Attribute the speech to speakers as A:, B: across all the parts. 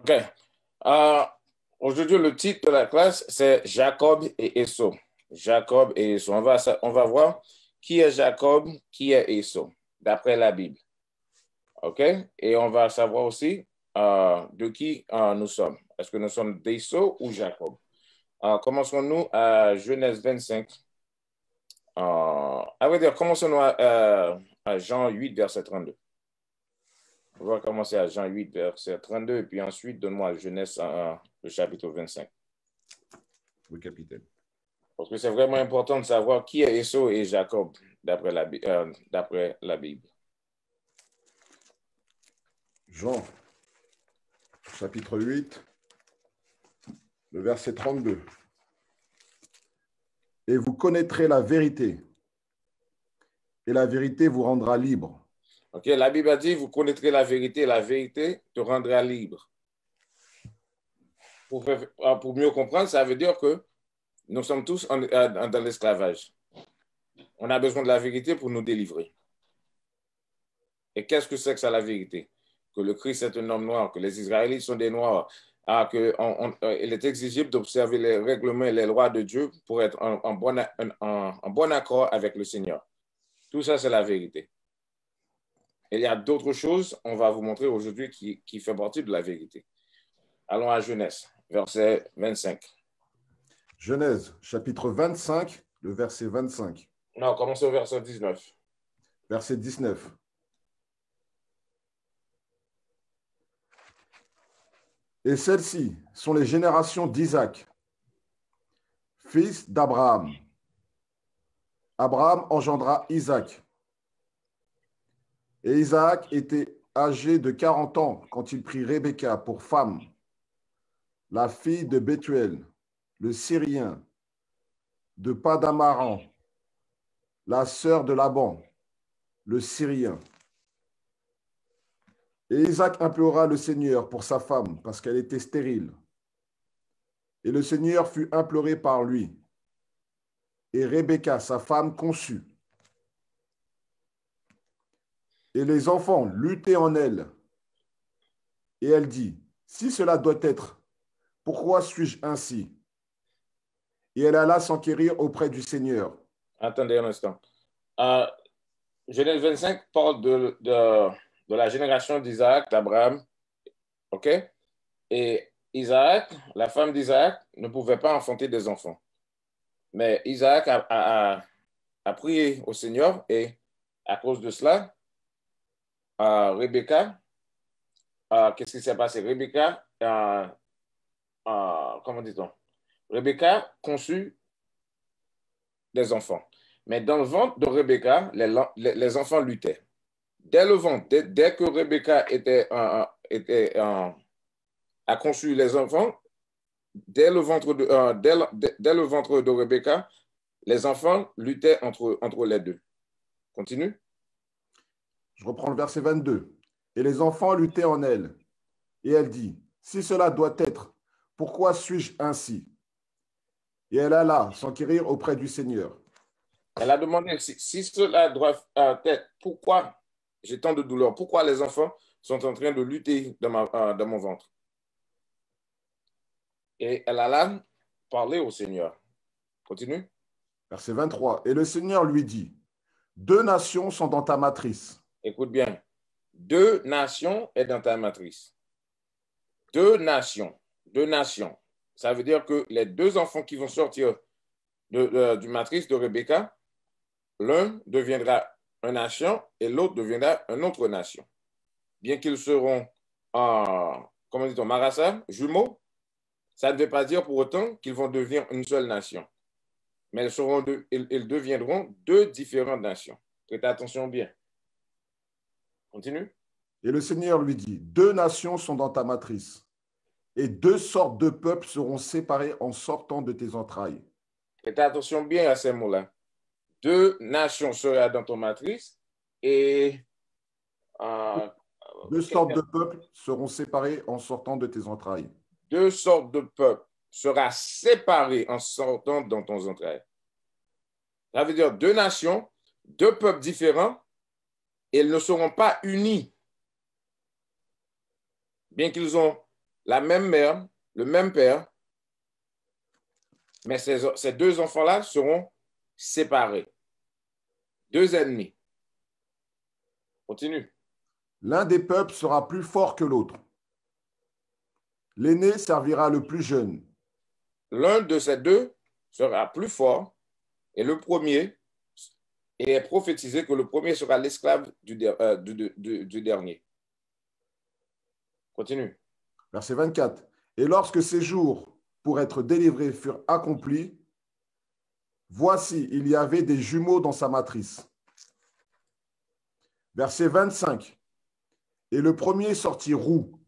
A: OK. Euh, Aujourd'hui, le titre de la classe, c'est Jacob et Esau. Jacob et Esau. On va voir qui est Jacob, qui est Esau, d'après la Bible. OK? Et on va savoir aussi de qui nous sommes. Est-ce que nous sommes d'Esau ou Jacob? Commençons-nous à Genèse 25. À vrai dire, commençons-nous à Jean 8, verset 32. On va commencer à Jean 8, verset 32, et puis ensuite, donne-moi Genèse 1, le chapitre 25.
B: Oui, capitaine.
A: Parce que c'est vraiment important de savoir qui est Esau et Jacob, d'après la Bible.
B: Jean, chapitre 8, le verset 32. Et vous connaîtrez la vérité, et la vérité vous rendra libre.
A: OK, la Bible a dit, vous connaîtrez la vérité te rendra libre. Pour mieux comprendre, ça veut dire que nous sommes tous dans l'esclavage. On a besoin de la vérité pour nous délivrer. Et qu'est-ce que c'est que ça, la vérité? Que le Christ est un homme noir, que les Israélites sont des noirs, qu'il est exigible d'observer les règlements et les lois de Dieu pour être en bon accord avec le Seigneur. Tout ça, c'est la vérité. Et il y a d'autres choses, on va vous montrer aujourd'hui, qui fait partie de la vérité. Allons à Genèse, verset 25.
B: Genèse, chapitre 25, le verset 25.
A: Non, commençons au verset 19.
B: Verset 19. Et celles-ci sont les générations d'Isaac, fils d'Abraham. Abraham engendra Isaac. Et Isaac était âgé de 40 ans quand il prit Rebecca pour femme, la fille de Bethuel, le Syrien, de Padamaran, la sœur de Laban, le Syrien. Et Isaac implora le Seigneur pour sa femme, parce qu'elle était stérile. Et le Seigneur fut imploré par lui. Et Rebecca, sa femme, conçut. Et les enfants luttaient en elle. Et elle dit, si cela doit être, pourquoi suis-je ainsi? Et elle alla s'enquérir auprès du Seigneur.
A: Attendez un instant. Genèse 25 parle de la génération d'Isaac, d'Abraham. OK? Et Isaac, la femme d'Isaac, ne pouvait pas enfanter des enfants. Mais Isaac a prié au Seigneur et à cause de cela, Rebecca, qu'est-ce qui s'est passé? Rebecca, comment dit-on? Rebecca conçut des enfants. Mais dans le ventre de Rebecca, les enfants luttaient. Dès le ventre, dès que Rebecca a conçu les enfants, dès le ventre de Rebecca, les enfants luttaient entre les deux. Continue.
B: Je reprends le verset 22. Et les enfants luttaient en elle. Et elle dit, si cela doit être, pourquoi suis-je ainsi? Et elle alla s'enquérir auprès du Seigneur.
A: Elle a demandé si cela doit être, pourquoi j'ai tant de douleur? Pourquoi les enfants sont en train de lutter dans mon ventre? Et elle alla parler au Seigneur. Continue.
B: Verset 23. Et le Seigneur lui dit, 2 nations sont dans ta matrice.
A: Écoute bien. 2 nations est dans ta matrice. 2 nations. 2 nations. Ça veut dire que les 2 enfants qui vont sortir du matrice de Rebecca, l'un deviendra une nation et l'autre deviendra une autre nation. Bien qu'ils seront, comment dit-on, marassa, jumeaux, ça ne veut pas dire pour autant qu'ils vont devenir une seule nation. Mais ils deviendront 2 différentes nations. Prêtez attention bien. Continue.
B: Et le Seigneur lui dit, 2 nations sont dans ta matrice, et 2 sortes de peuples seront séparés en sortant de tes entrailles.
A: Prêtez attention bien à ces mots-là. 2 nations seront dans ton matrice et
B: 2 sortes de peuples seront séparés en sortant de tes entrailles.
A: 2 sortes de peuples seront séparés en sortant dans ton entrailles. Ça veut dire 2 nations, 2 peuples différents, et ils ne seront pas unis. Bien qu'ils ont la même mère, le même père, mais ces deux enfants-là seront séparés. Deux ennemis. Continue.
B: L'un des peuples sera plus fort que l'autre. L'aîné servira le plus jeune.
A: L'un de ces deux sera plus fort et le premier, et est prophétisé que le premier sera l'esclave du dernier. Continue.
B: Verset 24. Et lorsque ces jours pour être délivrés furent accomplis, voici, il y avait des jumeaux dans sa matrice. Verset 25. Et le premier sortit roux,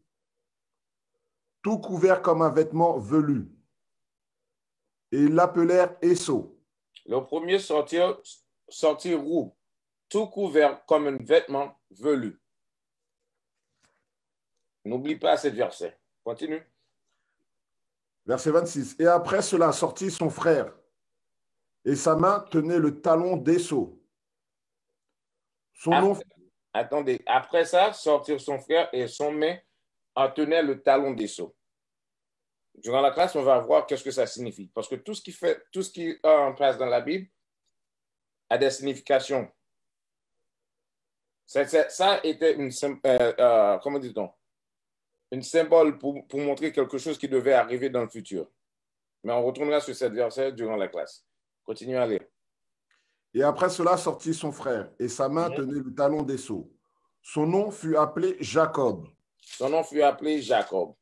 B: tout couvert comme un vêtement velu. Et ils l'appelèrent Ésaü.
A: Le premier sortit roux, tout couvert comme un vêtement velu. N'oublie pas ce verset. Continue.
B: Verset 26. Et après cela sortit son frère, et sa main tenait le talon d'Ésaü. Son nom.
A: Attendez, après ça, sortir son frère et son main en tenait le talon d'Ésaü. Durant la classe, on va voir qu'est-ce que ça signifie. Parce que tout ce qui passe dans la Bible a des significations. Ça était comment dit-on? Une symbole pour montrer quelque chose qui devait arriver dans le futur. Mais on retournera sur cette verset durant la classe. Continuez à lire.
B: Et après cela sortit son frère, et sa main tenait le talon d'Ésaü. Son nom fut appelé Jacob.
A: Son nom fut appelé Jacob.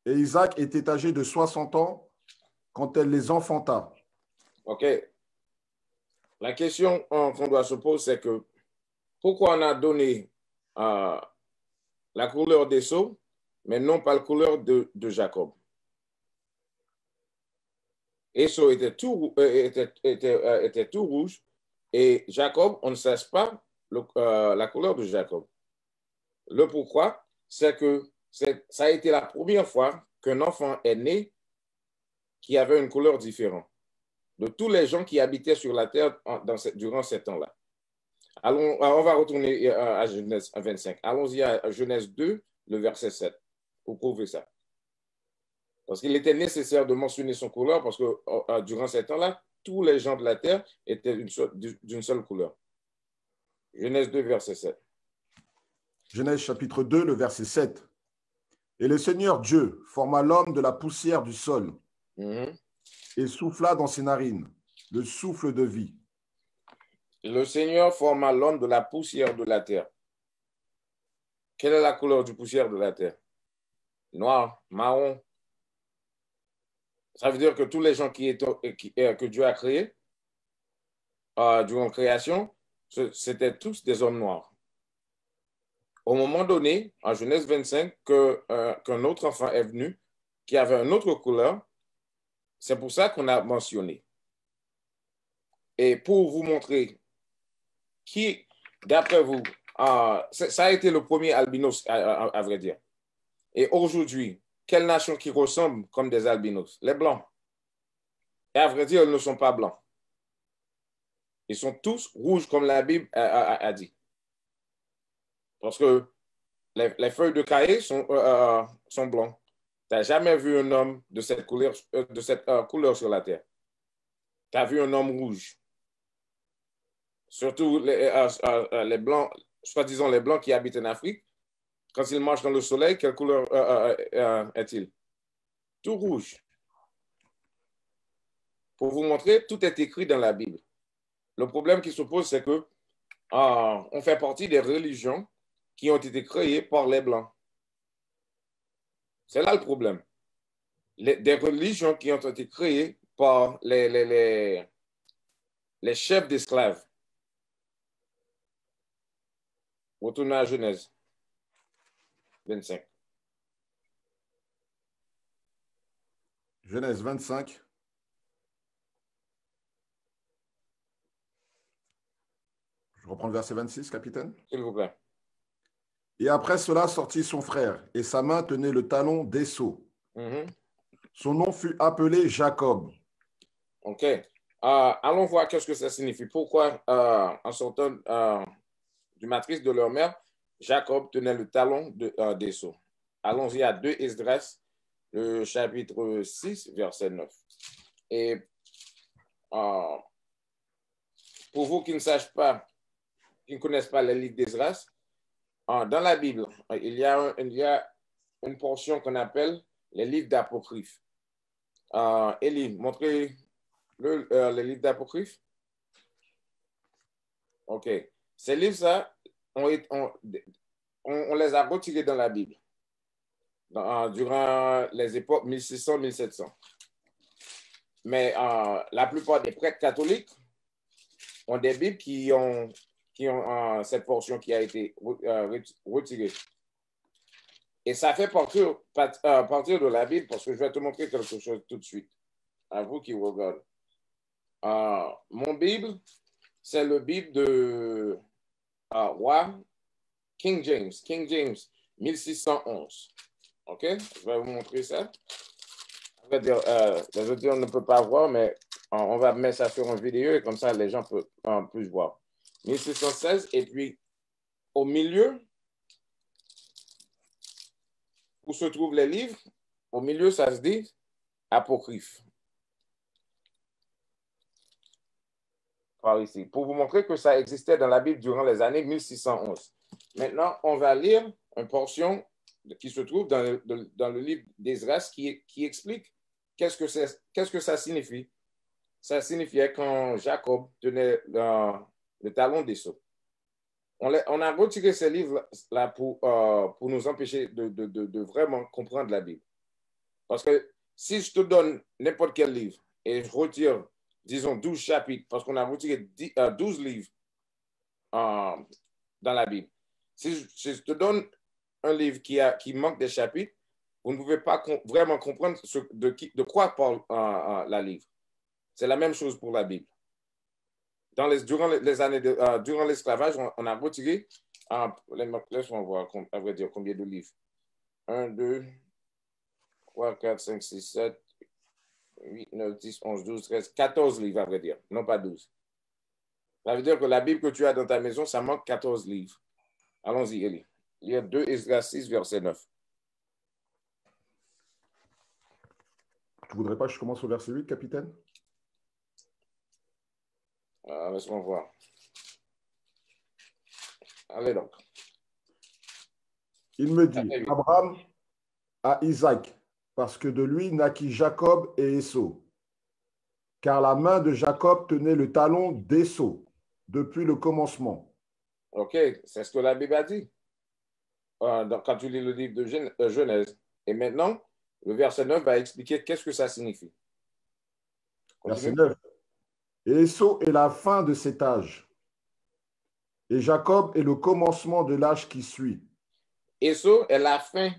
B: Et Isaac était âgé de 60 ans quand elle les enfanta.
A: OK. La question qu'on doit se poser, c'est que pourquoi on a donné la couleur d'Ésaü, mais non pas la couleur de Jacob? Ésaü était tout rouge et Jacob, on ne sait pas la couleur de Jacob. Le pourquoi, c'est que ça a été la première fois qu'un enfant est né qui avait une couleur différente de tous les gens qui habitaient sur la terre durant ces temps-là. On va retourner à Genèse 25. Allons-y à Genèse 2, le verset 7, pour prouver ça. Parce qu'il était nécessaire de mentionner son couleur parce que durant ces temps-là, tous les gens de la terre étaient d'une seule couleur. Genèse 2, verset 7.
B: Genèse chapitre 2, le verset 7. Et le Seigneur Dieu forma l'homme de la poussière du sol et souffla dans ses narines le souffle de vie.
A: Le Seigneur forma l'homme de la poussière de la terre. Quelle est la couleur du poussière de la terre? Noir, marron. Ça veut dire que tous les gens que Dieu a créés durant la création, c'était tous des hommes noirs. Au moment donné, en Genèse 25, qu'un autre enfant est venu qui avait une autre couleur, c'est pour ça qu'on a mentionné. Et pour vous montrer qui, d'après vous, ça a été le premier albinos, à vrai dire. Et aujourd'hui, quelle nation qui ressemble comme des albinos? Les Blancs. Et à vrai dire, ils ne sont pas blancs. Ils sont tous rouges, comme la Bible a dit. Parce que les feuilles de cahier sont blancs. Tu n'as jamais vu un homme de cette couleur sur la terre. Tu as vu un homme rouge. Surtout les blancs, soi-disant les blancs qui habitent en Afrique. Quand ils marchent dans le soleil, quelle couleur est-il? Tout rouge. Pour vous montrer, tout est écrit dans la Bible. Le problème qui se pose, c'est que on fait partie des religions qui ont été créées par les Blancs. C'est là le problème. Des religions qui ont été créées par les chefs d'esclaves. Retournez à Genèse 25.
B: Genèse 25. Je reprends le verset 26, capitaine.
A: S'il vous plaît.
B: Et après cela sortit son frère, et sa main tenait le talon d'Ésaü. Son nom fut appelé Jacob.
A: OK. Allons voir qu'est-ce que ça signifie. Pourquoi, en sortant du matrice de leur mère, Jacob tenait le talon d'Ésaü. allons-y à 2 Esdras, le chapitre 6, verset 9. Et pour vous qui ne sachent pas, qui ne connaissent pas les livres d'Esdras, dans la Bible, il y a une portion qu'on appelle les livres d'apocryphes. Élie, montrez les livres d'apocryphes. OK. Ces livres-là, on les a retirés dans la Bible durant les époques 1600-1700. Mais la plupart des prêtres catholiques ont des Bibles qui ont cette portion qui a été retirée. Et ça fait partir de la Bible, parce que je vais te montrer quelque chose tout de suite. À vous qui regardez. Mon Bible, c'est le Bible de roi King James 1611. OK? Je vais vous montrer ça. Les auditeurs ne peuvent pas voir, mais on va mettre ça sur une vidéo et comme ça, les gens peuvent plus voir. 1616, et puis au milieu, où se trouvent les livres, au milieu, ça se dit apocryphe. Par ici, pour vous montrer que ça existait dans la Bible durant les années 1611. Maintenant, on va lire une portion qui se trouve dans le livre d'Esdras qui explique qu'est-ce que ça signifie. Ça signifiait quand Jacob tenait le talon d'Ésaü. On a retiré ces livres-là pour nous empêcher de vraiment comprendre la Bible. Parce que si je te donne n'importe quel livre et je retire, disons, 12 chapitres, parce qu'on a retiré 12 livres dans la Bible. Si je te donne un livre qui manque des chapitres, vous ne pouvez pas vraiment comprendre de quoi parle la livre. C'est la même chose pour la Bible. Durant les années durant l'esclavage, on a retiré, laisse-moi voir, à vrai dire, combien de livres. 1, 2, 3, 4, 5, 6, 7, 8, 9, 10, 11, 12, 13, 14 livres, à vrai dire, non pas 12. Ça veut dire que la Bible que tu as dans ta maison, ça manque 14 livres. Allons-y, Élie. Lire 2 Esdras 6, verset 9.
B: Tu ne voudrais pas que je commence au verset 8, capitaine?
A: Laisse-moi voir. Allez donc.
B: Il me dit, Abraham à Isaac, parce que de lui naquit Jacob et Ésaü. Car la main de Jacob tenait le talon d'Ésaü depuis le commencement.
A: OK, c'est ce que la Bible a dit. Quand tu lis le livre de Genèse. Et maintenant, le verset 9 va expliquer qu'est-ce que ça signifie.
B: Verset 9. Et Ésaü est la fin de cet âge, et Jacob est le commencement de l'âge qui suit.
A: Ésaü est la fin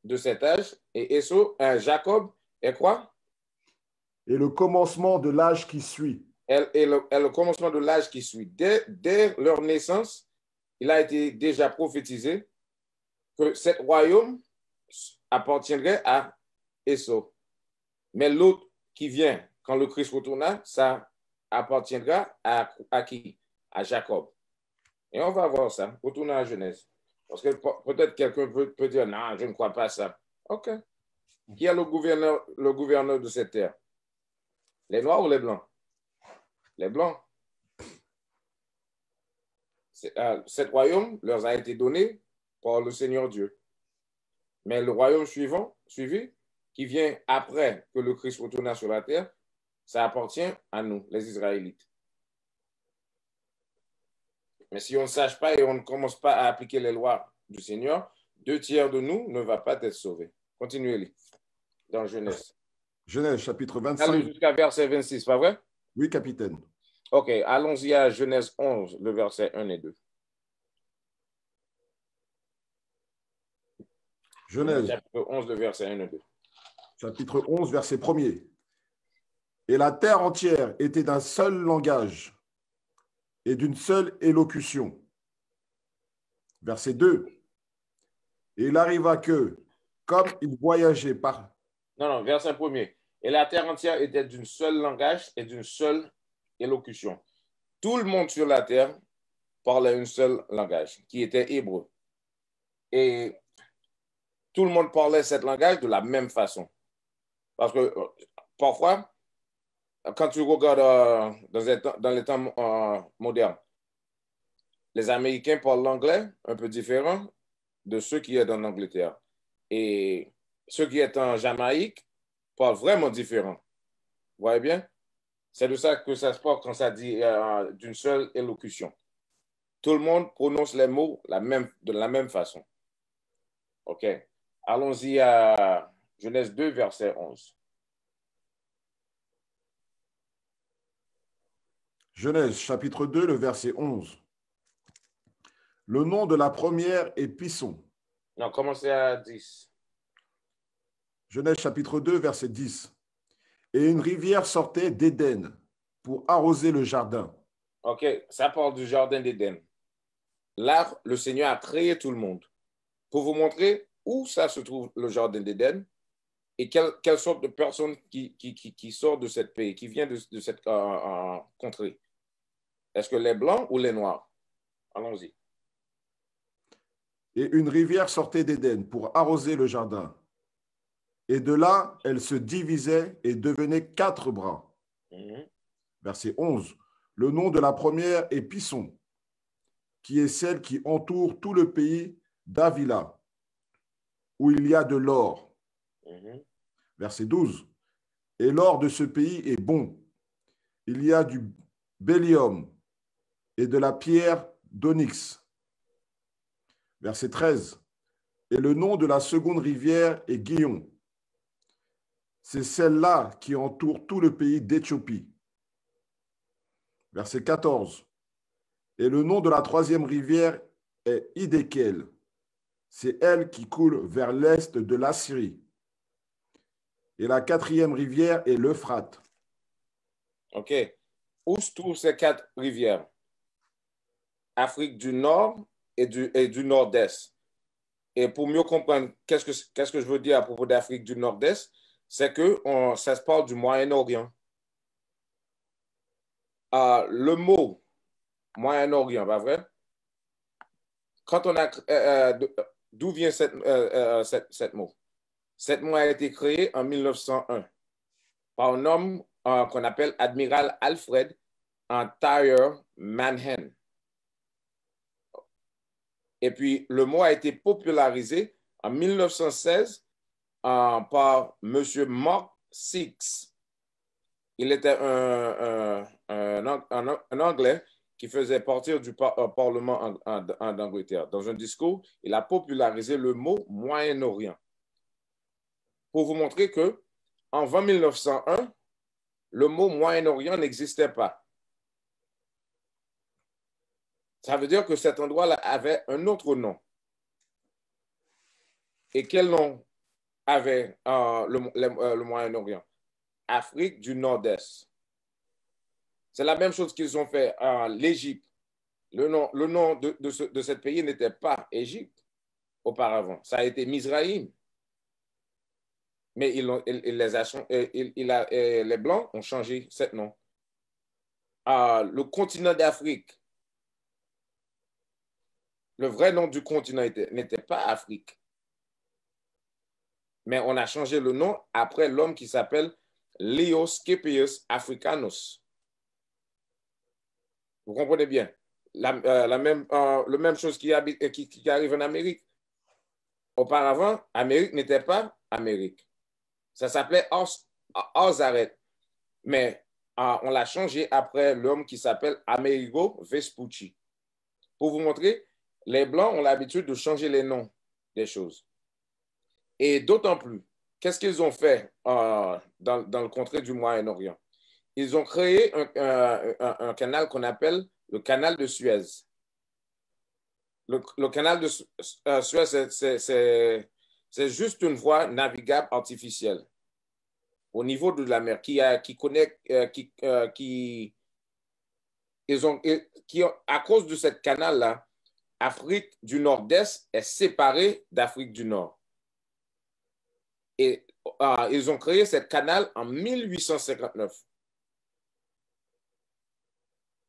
A: de cet âge, et Jacob est quoi?
B: Et le commencement de l'âge qui suit.
A: Et le commencement de l'âge qui suit. Dès leur naissance, il a été déjà prophétisé que cet royaume appartiendrait à Ésaü. Mais l'autre qui vient, quand le Christ retourna, ça appartiendra à qui? À Jacob. Et on va voir ça. Retournons à Genèse. Parce que peut-être quelqu'un peut dire, non, je ne crois pas ça. OK. Qui est le gouverneur de cette terre? Les Noirs ou les Blancs? Les Blancs. Cet royaume leur a été donné par le Seigneur Dieu. Mais le royaume suivi, qui vient après que le Christ retourna sur la terre, ça appartient à nous, les Israélites. Mais si on ne sache pas et on ne commence pas à appliquer les lois du Seigneur, 2/3 de nous ne va pas être sauvés. Continuez-les dans Genèse.
B: Genèse, chapitre 25.
A: Allons jusqu'à verset 26, pas vrai?
B: Oui, capitaine.
A: OK, allons-y à Genèse 11, le verset 1 et 2.
B: Genèse.
A: Chapitre 11, le verset 1 et 2.
B: Chapitre 11, verset 1er. Et la terre entière était d'un seul langage et d'une seule élocution. Verset 2. Et il arriva que, comme il voyageait par...
A: Non, verset 1er. Et la terre entière était d'un seul langage et d'une seule élocution. Tout le monde sur la terre parlait un seul langage, qui était hébreu. Et tout le monde parlait ce langage de la même façon. Parce que parfois, quand tu regardes dans les temps modernes, les Américains parlent l'anglais un peu différent de ceux qui sont en Angleterre. Et ceux qui sont en Jamaïque parlent vraiment différent. Vous voyez bien? C'est de ça que ça se passe quand ça dit d'une seule élocution. Tout le monde prononce les mots de la même façon. OK. Allons-y à Genèse 2, verset 11.
B: Genèse, chapitre 2, le verset 11. Le nom de la première est Pisson.
A: Non, commencez à 10.
B: Genèse, chapitre 2, verset 10. Et une rivière sortait d'Éden pour arroser le jardin.
A: OK, ça parle du jardin d'Éden. Là, le Seigneur a créé tout le monde. Pour vous montrer où ça se trouve, le jardin d'Éden, et quelle sorte de personnes qui sort de cette pays, qui vient de cette contrée. Est-ce que les blancs ou les noirs? Allons-y.
B: Et une rivière sortait d'Éden pour arroser le jardin. Et de là, elle se divisait et devenait 4 bras. Verset 11. Le nom de la première est Pisson, qui est celle qui entoure tout le pays d'Avila, où il y a de l'or. Verset 12. Et l'or de ce pays est bon. Il y a du bélium et de la pierre d'onyx. Verset 13. Et le nom de la seconde rivière est Guillon. C'est celle-là qui entoure tout le pays d'Éthiopie. Verset 14. Et le nom de la troisième rivière est Hidékel. C'est elle qui coule vers l'est de l'Assyrie. Et la quatrième rivière est l'Euphrate.
A: OK. Où se trouvent ces 4 rivières? Afrique du Nord et du Nord-Est. Et pour mieux comprendre qu'est-ce que je veux dire à propos d'Afrique du Nord-Est, c'est que ça se parle du Moyen-Orient. Le mot Moyen-Orient, pas vrai? Quand on a, d'où vient cette mot? Cette mot a été créé en 1901 par un homme qu'on appelle Admiral Alfred Thayer Manhen. Et puis, le mot a été popularisé en 1916 par M. Mark Six. Il était un Anglais qui faisait partie du Parlement en Angleterre. Dans un discours, il a popularisé le mot Moyen-Orient pour vous montrer que en 1901, le mot Moyen-Orient n'existait pas. Ça veut dire que cet endroit-là avait un autre nom. Et quel nom avait le Moyen-Orient? Afrique du Nord-Est. C'est la même chose qu'ils ont fait à l'Égypte. Le nom de ce pays n'était pas Égypte auparavant. Ça a été Mizraïm. Mais les Blancs ont changé ce nom. Le continent d'Afrique, le vrai nom du continent n'était pas Afrique. Mais on a changé le nom après l'homme qui s'appelle Leo Scipius Africanus. Vous comprenez bien? La même chose qui arrive en Amérique. Auparavant, Amérique n'était pas Amérique. Ça s'appelait Ozaret. Mais on l'a changé après l'homme qui s'appelle Amerigo Vespucci. Pour vous montrer, les Blancs ont l'habitude de changer les noms des choses. Et d'autant plus, qu'est-ce qu'ils ont fait dans le contrée du Moyen-Orient? Ils ont créé un canal qu'on appelle le canal de Suez. Le canal de Suez, c'est juste une voie navigable artificielle au niveau de la mer qui connecte, à cause de ce canal-là, Afrique du Nord-Est est séparée d'Afrique du Nord. Et ils ont créé ce canal en 1859.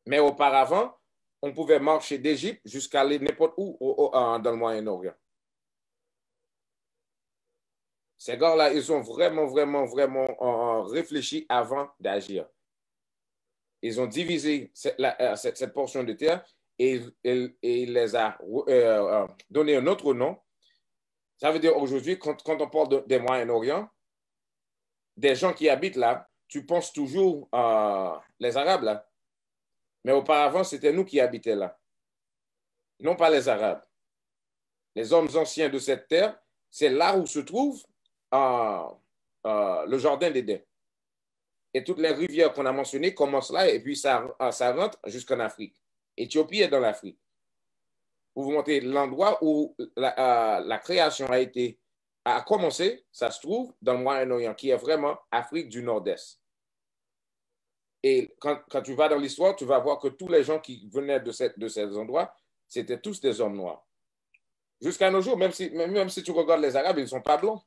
A: Mais auparavant, on pouvait marcher d'Égypte jusqu'à aller n'importe où dans le Moyen-Orient. Ces gars-là, ils ont vraiment réfléchi avant d'agir. Ils ont divisé cette portion de terre et il les a donné un autre nom. Ça veut dire aujourd'hui, quand on parle des Moyen-Orient, des gens qui habitent là, tu penses toujours les Arabes là. Mais auparavant, c'était nous qui habitions là. Non pas les Arabes. Les hommes anciens de cette terre, c'est là où se trouve le jardin d'Éden. Et toutes les rivières qu'on a mentionnées commencent là et puis ça rentre jusqu'en Afrique. Éthiopie est dans l'Afrique. Pour vous montrer l'endroit où la création a commencé, ça se trouve dans le Moyen-Orient, qui est vraiment Afrique du Nord-Est. Et quand tu vas dans l'histoire, tu vas voir que tous les gens qui venaient de ces endroits, c'était tous des hommes noirs. Jusqu'à nos jours, même si tu regardes les Arabes, ils ne sont pas blancs.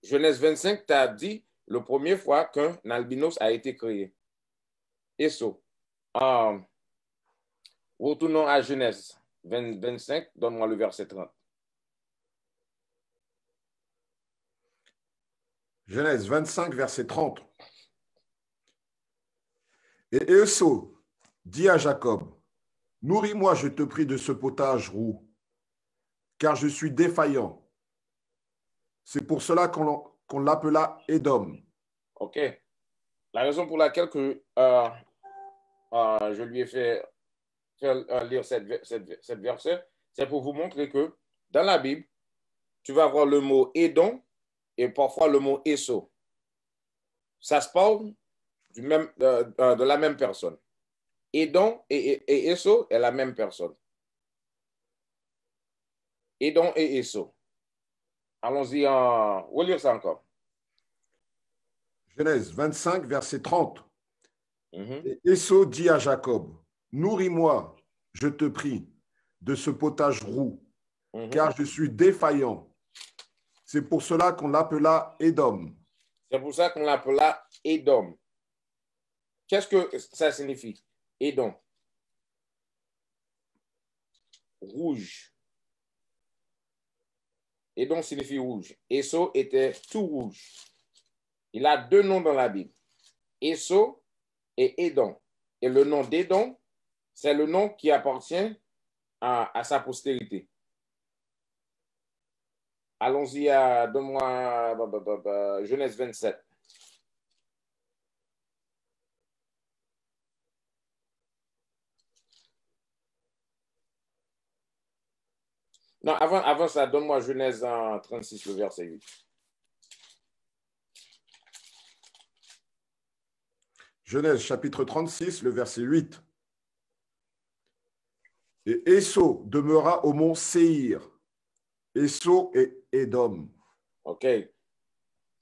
A: Genèse 25 t'a dit la première fois qu'un albinos a été créé. Et ça. Retournons à Genèse 25, donne-moi le verset 30.
B: Genèse 25, verset 30. Et Esau dit à Jacob, nourris-moi, je te prie, de ce potage roux, car je suis défaillant. C'est pour cela qu'on l'appela Édom.
A: OK. La raison pour laquelle je lui ai fait lire cette verset, c'est pour vous montrer que dans la Bible, tu vas avoir le mot Édom et parfois le mot Esau. Ça se parle de la même personne. Édom et Esau est la même personne. Édom et Esau. Allons-y, relire ça encore.
B: Genèse 25, verset 30. Et Esau dit à Jacob, nourris-moi, je te prie, de ce potage roux, car je suis défaillant. C'est pour cela qu'on l'appela Édom.
A: C'est pour ça qu'on l'appela Édom. Qu'est-ce que ça signifie, Édom? Rouge. Édom signifie rouge. Esau était tout rouge. Il a deux noms dans la Bible. Esau et Édom. Et le nom d'Édom, c'est le nom qui appartient à sa postérité. Allons-y donne-moi Genèse 27. Non, avant ça, donne-moi Genèse 36, le verset 8.
B: Genèse chapitre 36, le verset 8. Et Esau demeura au mont Séhir. Esau et Édom.
A: OK.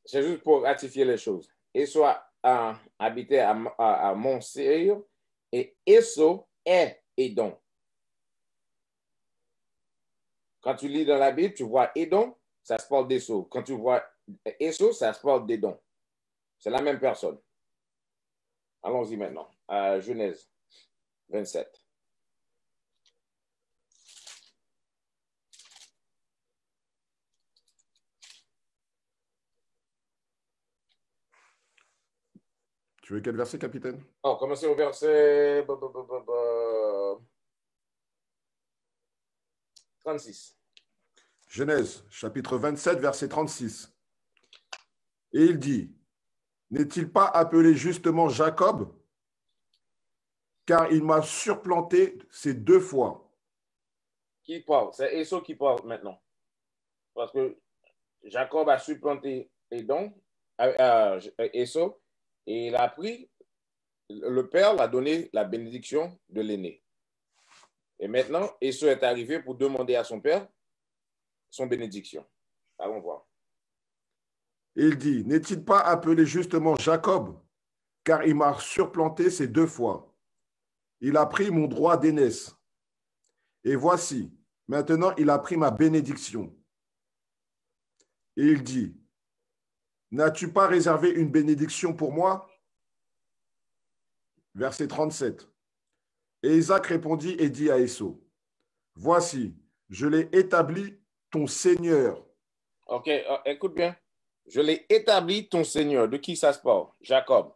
A: C'est juste pour ratifier les choses. Esau habitait à Mont Séhir et Esau est Édom. Quand tu lis dans la Bible, tu vois Édom, ça se parle d'Esau. Quand tu vois Esau, ça se parle d'Édom. C'est la même personne. Allons-y maintenant à Genèse 27.
B: Tu veux quel verset, capitaine?
A: Oh, commencez au verset 36.
B: Genèse, chapitre 27, verset 36. Et il dit, n'est-il pas appelé justement Jacob? Car il m'a supplanté ces deux fois.
A: Qui parle? C'est Esau qui parle maintenant. Parce que Jacob a supplanté Édom, Esau, et il a pris, le père l'a donné la bénédiction de l'aîné. Et maintenant, Esau est arrivé pour demander à son père son bénédiction. Allons voir.
B: Il dit, n'est-il pas appelé justement Jacob? Car il m'a supplanté ces deux fois. Il a pris mon droit d'aînesse. Et voici, maintenant il a pris ma bénédiction. Et il dit, n'as-tu pas réservé une bénédiction pour moi? Verset 37. Et Isaac répondit et dit à Esau, voici, je l'ai établi ton seigneur
A: OK, écoute bien. Je l'ai établi ton Seigneur. De qui ça se parle? Jacob.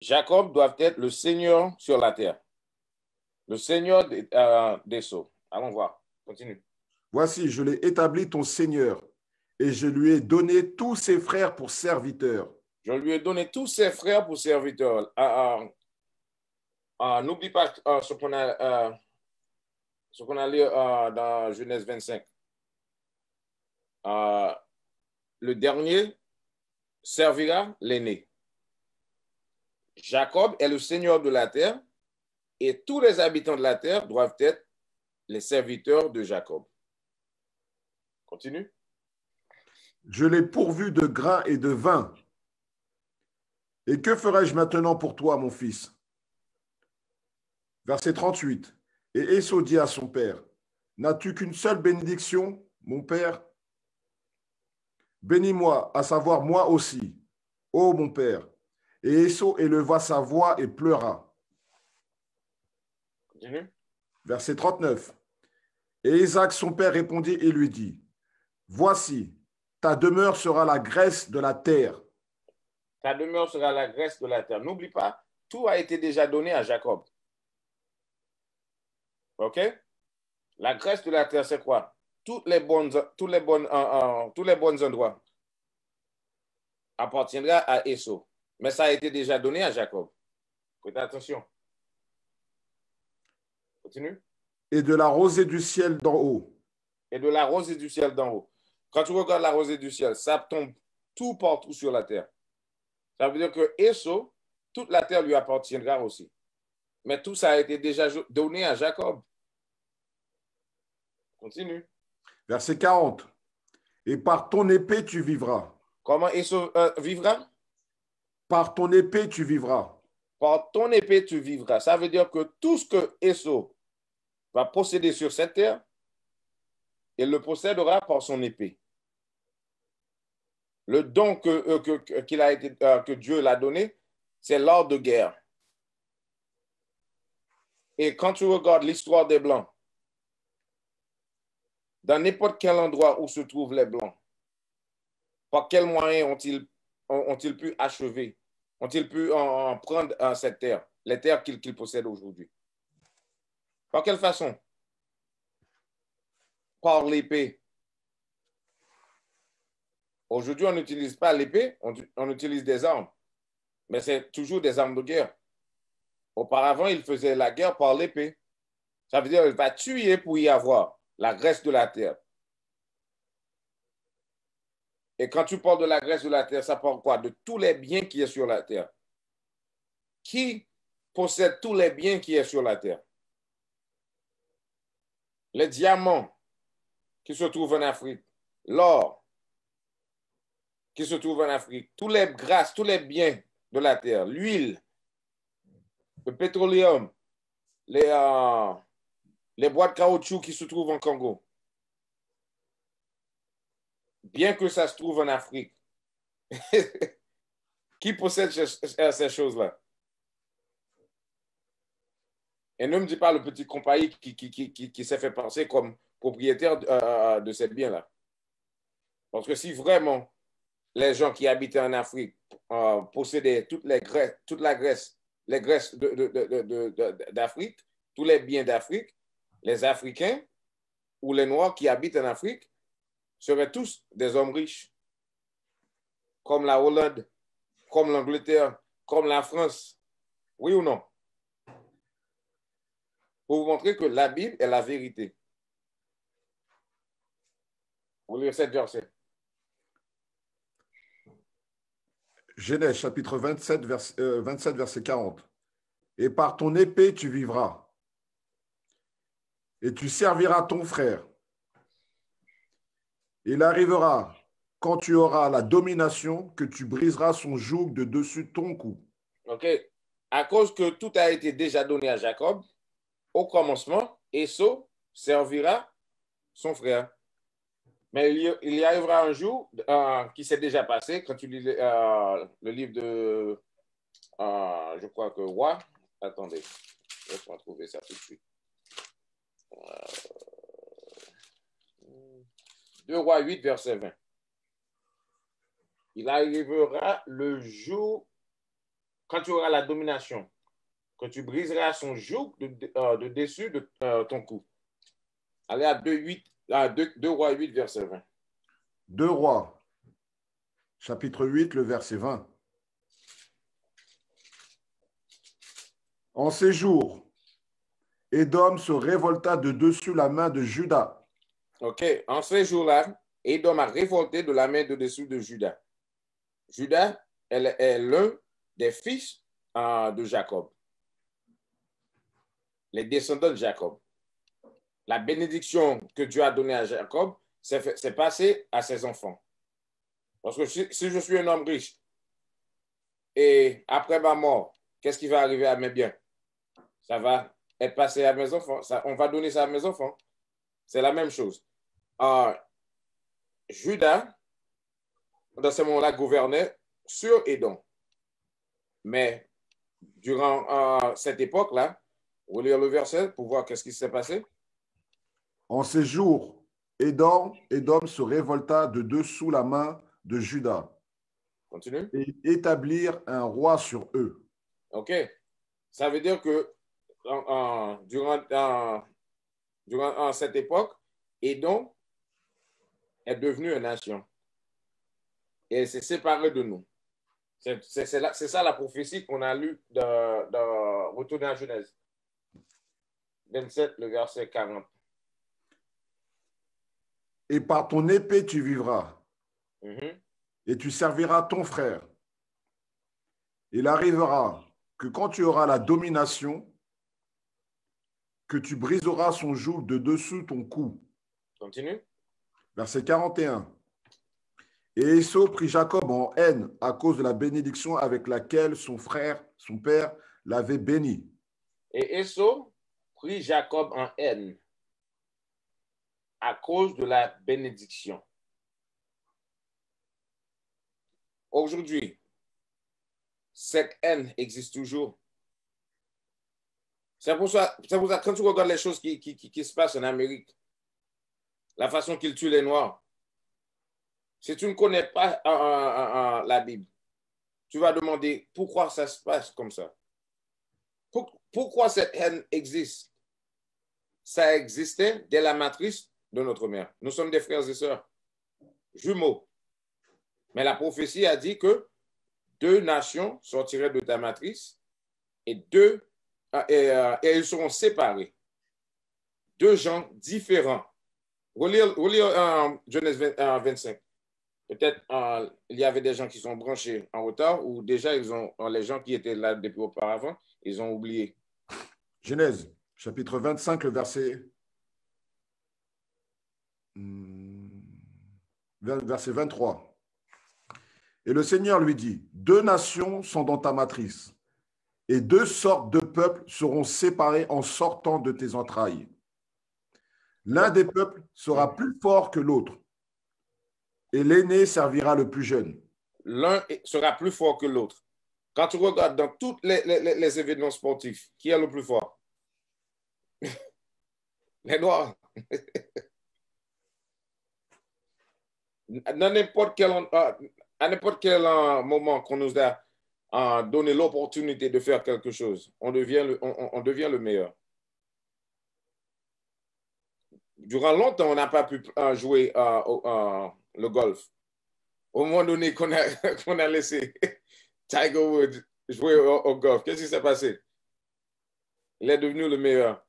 A: Jacob doit être le Seigneur sur la terre. Le Seigneur des sceaux. Allons voir. Continue.
B: Voici, je l'ai établi ton Seigneur, et je lui ai donné tous ses frères pour serviteurs.
A: Je lui ai donné tous ses frères pour serviteurs. N'oublie pas ce qu'on a lu dans Genèse 25. Le dernier servira l'aîné. Jacob est le Seigneur de la terre et tous les habitants de la terre doivent être les serviteurs de Jacob. Continue.
B: Je l'ai pourvu de grain et de vin. Et que ferai-je maintenant pour toi, mon fils? Verset 38. Et Ésaü dit à son père, n'as-tu qu'une seule bénédiction, mon père? Bénis-moi, à savoir moi aussi, ô mon père. Et Ésaü éleva sa voix et pleura.
A: Continue.
B: Verset 39. Et Isaac, son père, répondit et lui dit, voici, ta demeure sera la graisse de la terre.
A: Ta demeure sera la graisse de la terre. N'oublie pas, tout a été déjà donné à Jacob. OK? La graisse de la terre, c'est quoi? Tous les bons endroits appartiendra à Ésaü. Mais ça a été déjà donné à Jacob. Faites attention. Continue.
B: Et de la rosée du ciel d'en haut.
A: Et de la rosée du ciel d'en haut. Quand tu regardes la rosée du ciel, ça tombe tout partout sur la terre. Ça veut dire que Ésaü, toute la terre lui appartiendra aussi. Mais tout ça a été déjà donné à Jacob. Continue.
B: Verset 40. Et par ton épée tu vivras.
A: Comment Ésaü vivra?
B: Par ton épée tu vivras.
A: Par ton épée tu vivras. Ça veut dire que tout ce que Ésaü va posséder sur cette terre, il le possédera par son épée. Le don que Dieu l'a donné, c'est l'art de guerre. Et quand tu regardes l'histoire des Blancs, dans n'importe quel endroit où se trouvent les Blancs, par quels moyens ont-ils pu achever, ont-ils pu en prendre cette terre, les terres qu'ils possèdent aujourd'hui? Par quelle façon? Par l'épée. Aujourd'hui, on n'utilise pas l'épée, on utilise des armes, mais c'est toujours des armes de guerre. Auparavant, ils faisaient la guerre par l'épée. Ça veut dire qu'il va tuer pour y avoir la graisse de la terre. Et quand tu parles de la graisse de la terre, ça parle quoi? De tous les biens qui sont sur la terre. Qui possède tous les biens qui sont sur la terre? Les diamants qui se trouvent en Afrique, l'or qui se trouve en Afrique, tous les grâces, tous les biens de la terre, l'huile, le pétroleum, les bois de caoutchouc qui se trouvent en Congo. Bien que ça se trouve en Afrique, qui possède ces choses-là? Et ne me dis pas le petit compagnie qui s'est fait penser comme propriétaire de ces biens-là. Parce que si vraiment les gens qui habitaient en Afrique possédaient toute la graisse, les graisses d'Afrique, tous les biens d'Afrique, les Africains ou les Noirs qui habitent en Afrique seraient tous des hommes riches, comme la Hollande, comme l'Angleterre, comme la France. Oui ou non? Pour vous montrer que la Bible est la vérité. Vous lire cette verset.
B: Genèse chapitre 27, verset 40. Et par ton épée tu vivras, et tu serviras ton frère. Il arrivera, quand tu auras la domination, que tu briseras son joug de dessus ton cou.
A: OK. À cause que tout a été déjà donné à Jacob, au commencement, Ésaü servira son frère. Mais il y arrivera un jour qui s'est déjà passé, quand tu lis le livre de, je crois que Roi. Attendez, laisse-moi trouver ça tout de suite. 2 Rois 8, verset 20. Il arrivera le jour, quand tu auras la domination, que tu briseras son joug de dessus de ton cou. Allez à 2 Rois 8, verset 20.
B: 2 Rois, chapitre 8, le verset 20. En ces jours, Édom se révolta de dessus la main de Juda.
A: OK. En ces jours-là, Édom a révolté de la main de dessous de Juda. Juda est l'un des fils de Jacob. Les descendants de Jacob. La bénédiction que Dieu a donnée à Jacob, c'est passé à ses enfants. Parce que si je suis un homme riche et après ma mort, qu'est-ce qui va arriver à mes biens? Ça va être passé à mes enfants. On va donner ça à mes enfants. C'est la même chose. Juda, dans ce moment-là, gouvernait sur Édom. Mais durant cette époque-là, vous lire le verset pour voir qu'est-ce qui s'est passé.
B: En ces jours, Édom se révolta de dessous la main de Juda.
A: Continue.
B: Et établir un roi sur eux.
A: OK. Ça veut dire que durant cette époque, Édom est devenu une nation. Et s'est séparé de nous. C'est ça la prophétie qu'on a lue de Retourner à Genèse 27, le verset 40.
B: Et par ton épée tu vivras, et tu serviras ton frère. Il arrivera que quand tu auras la domination, que tu briseras son joug de dessous ton cou.
A: Continue.
B: Verset 41. Et Ésaü prit Jacob en haine à cause de la bénédiction avec laquelle son père, l'avait béni.
A: Et Ésaü prit Jacob en haine à cause de la bénédiction. Aujourd'hui, cette haine existe toujours. C'est pour ça, quand tu regardes les choses qui se passent en Amérique, la façon qu'ils tuent les Noirs, si tu ne connais pas la Bible, tu vas demander pourquoi ça se passe comme ça. Pourquoi cette haine existe? Ça existait dès la matrice de notre mère. Nous sommes des frères et sœurs, jumeaux. Mais la prophétie a dit que 2 nations sortiraient de ta matrice et ils seront séparés. 2 gens différents. Relire Genèse 25. Peut-être il y avait des gens qui sont branchés en retard ou déjà les gens qui étaient là depuis auparavant, ils ont oublié.
B: Genèse, chapitre 25, le verset 23. Et le Seigneur lui dit, 2 nations sont dans ta matrice, et 2 sortes de peuples seront séparés en sortant de tes entrailles. L'un des peuples sera plus fort que l'autre, et l'aîné servira le plus jeune.
A: L'un sera plus fort que l'autre. Quand tu regardes dans tous les événements sportifs, qui est le plus fort? Les Noirs. À n'importe quel moment qu'on nous a donné l'opportunité de faire quelque chose, on devient le meilleur. Durant longtemps, on n'a pas pu jouer le golf. Au moment donné qu'on a laissé Tiger Woods jouer au golf, qu'est-ce qui s'est passé? Il est devenu le meilleur.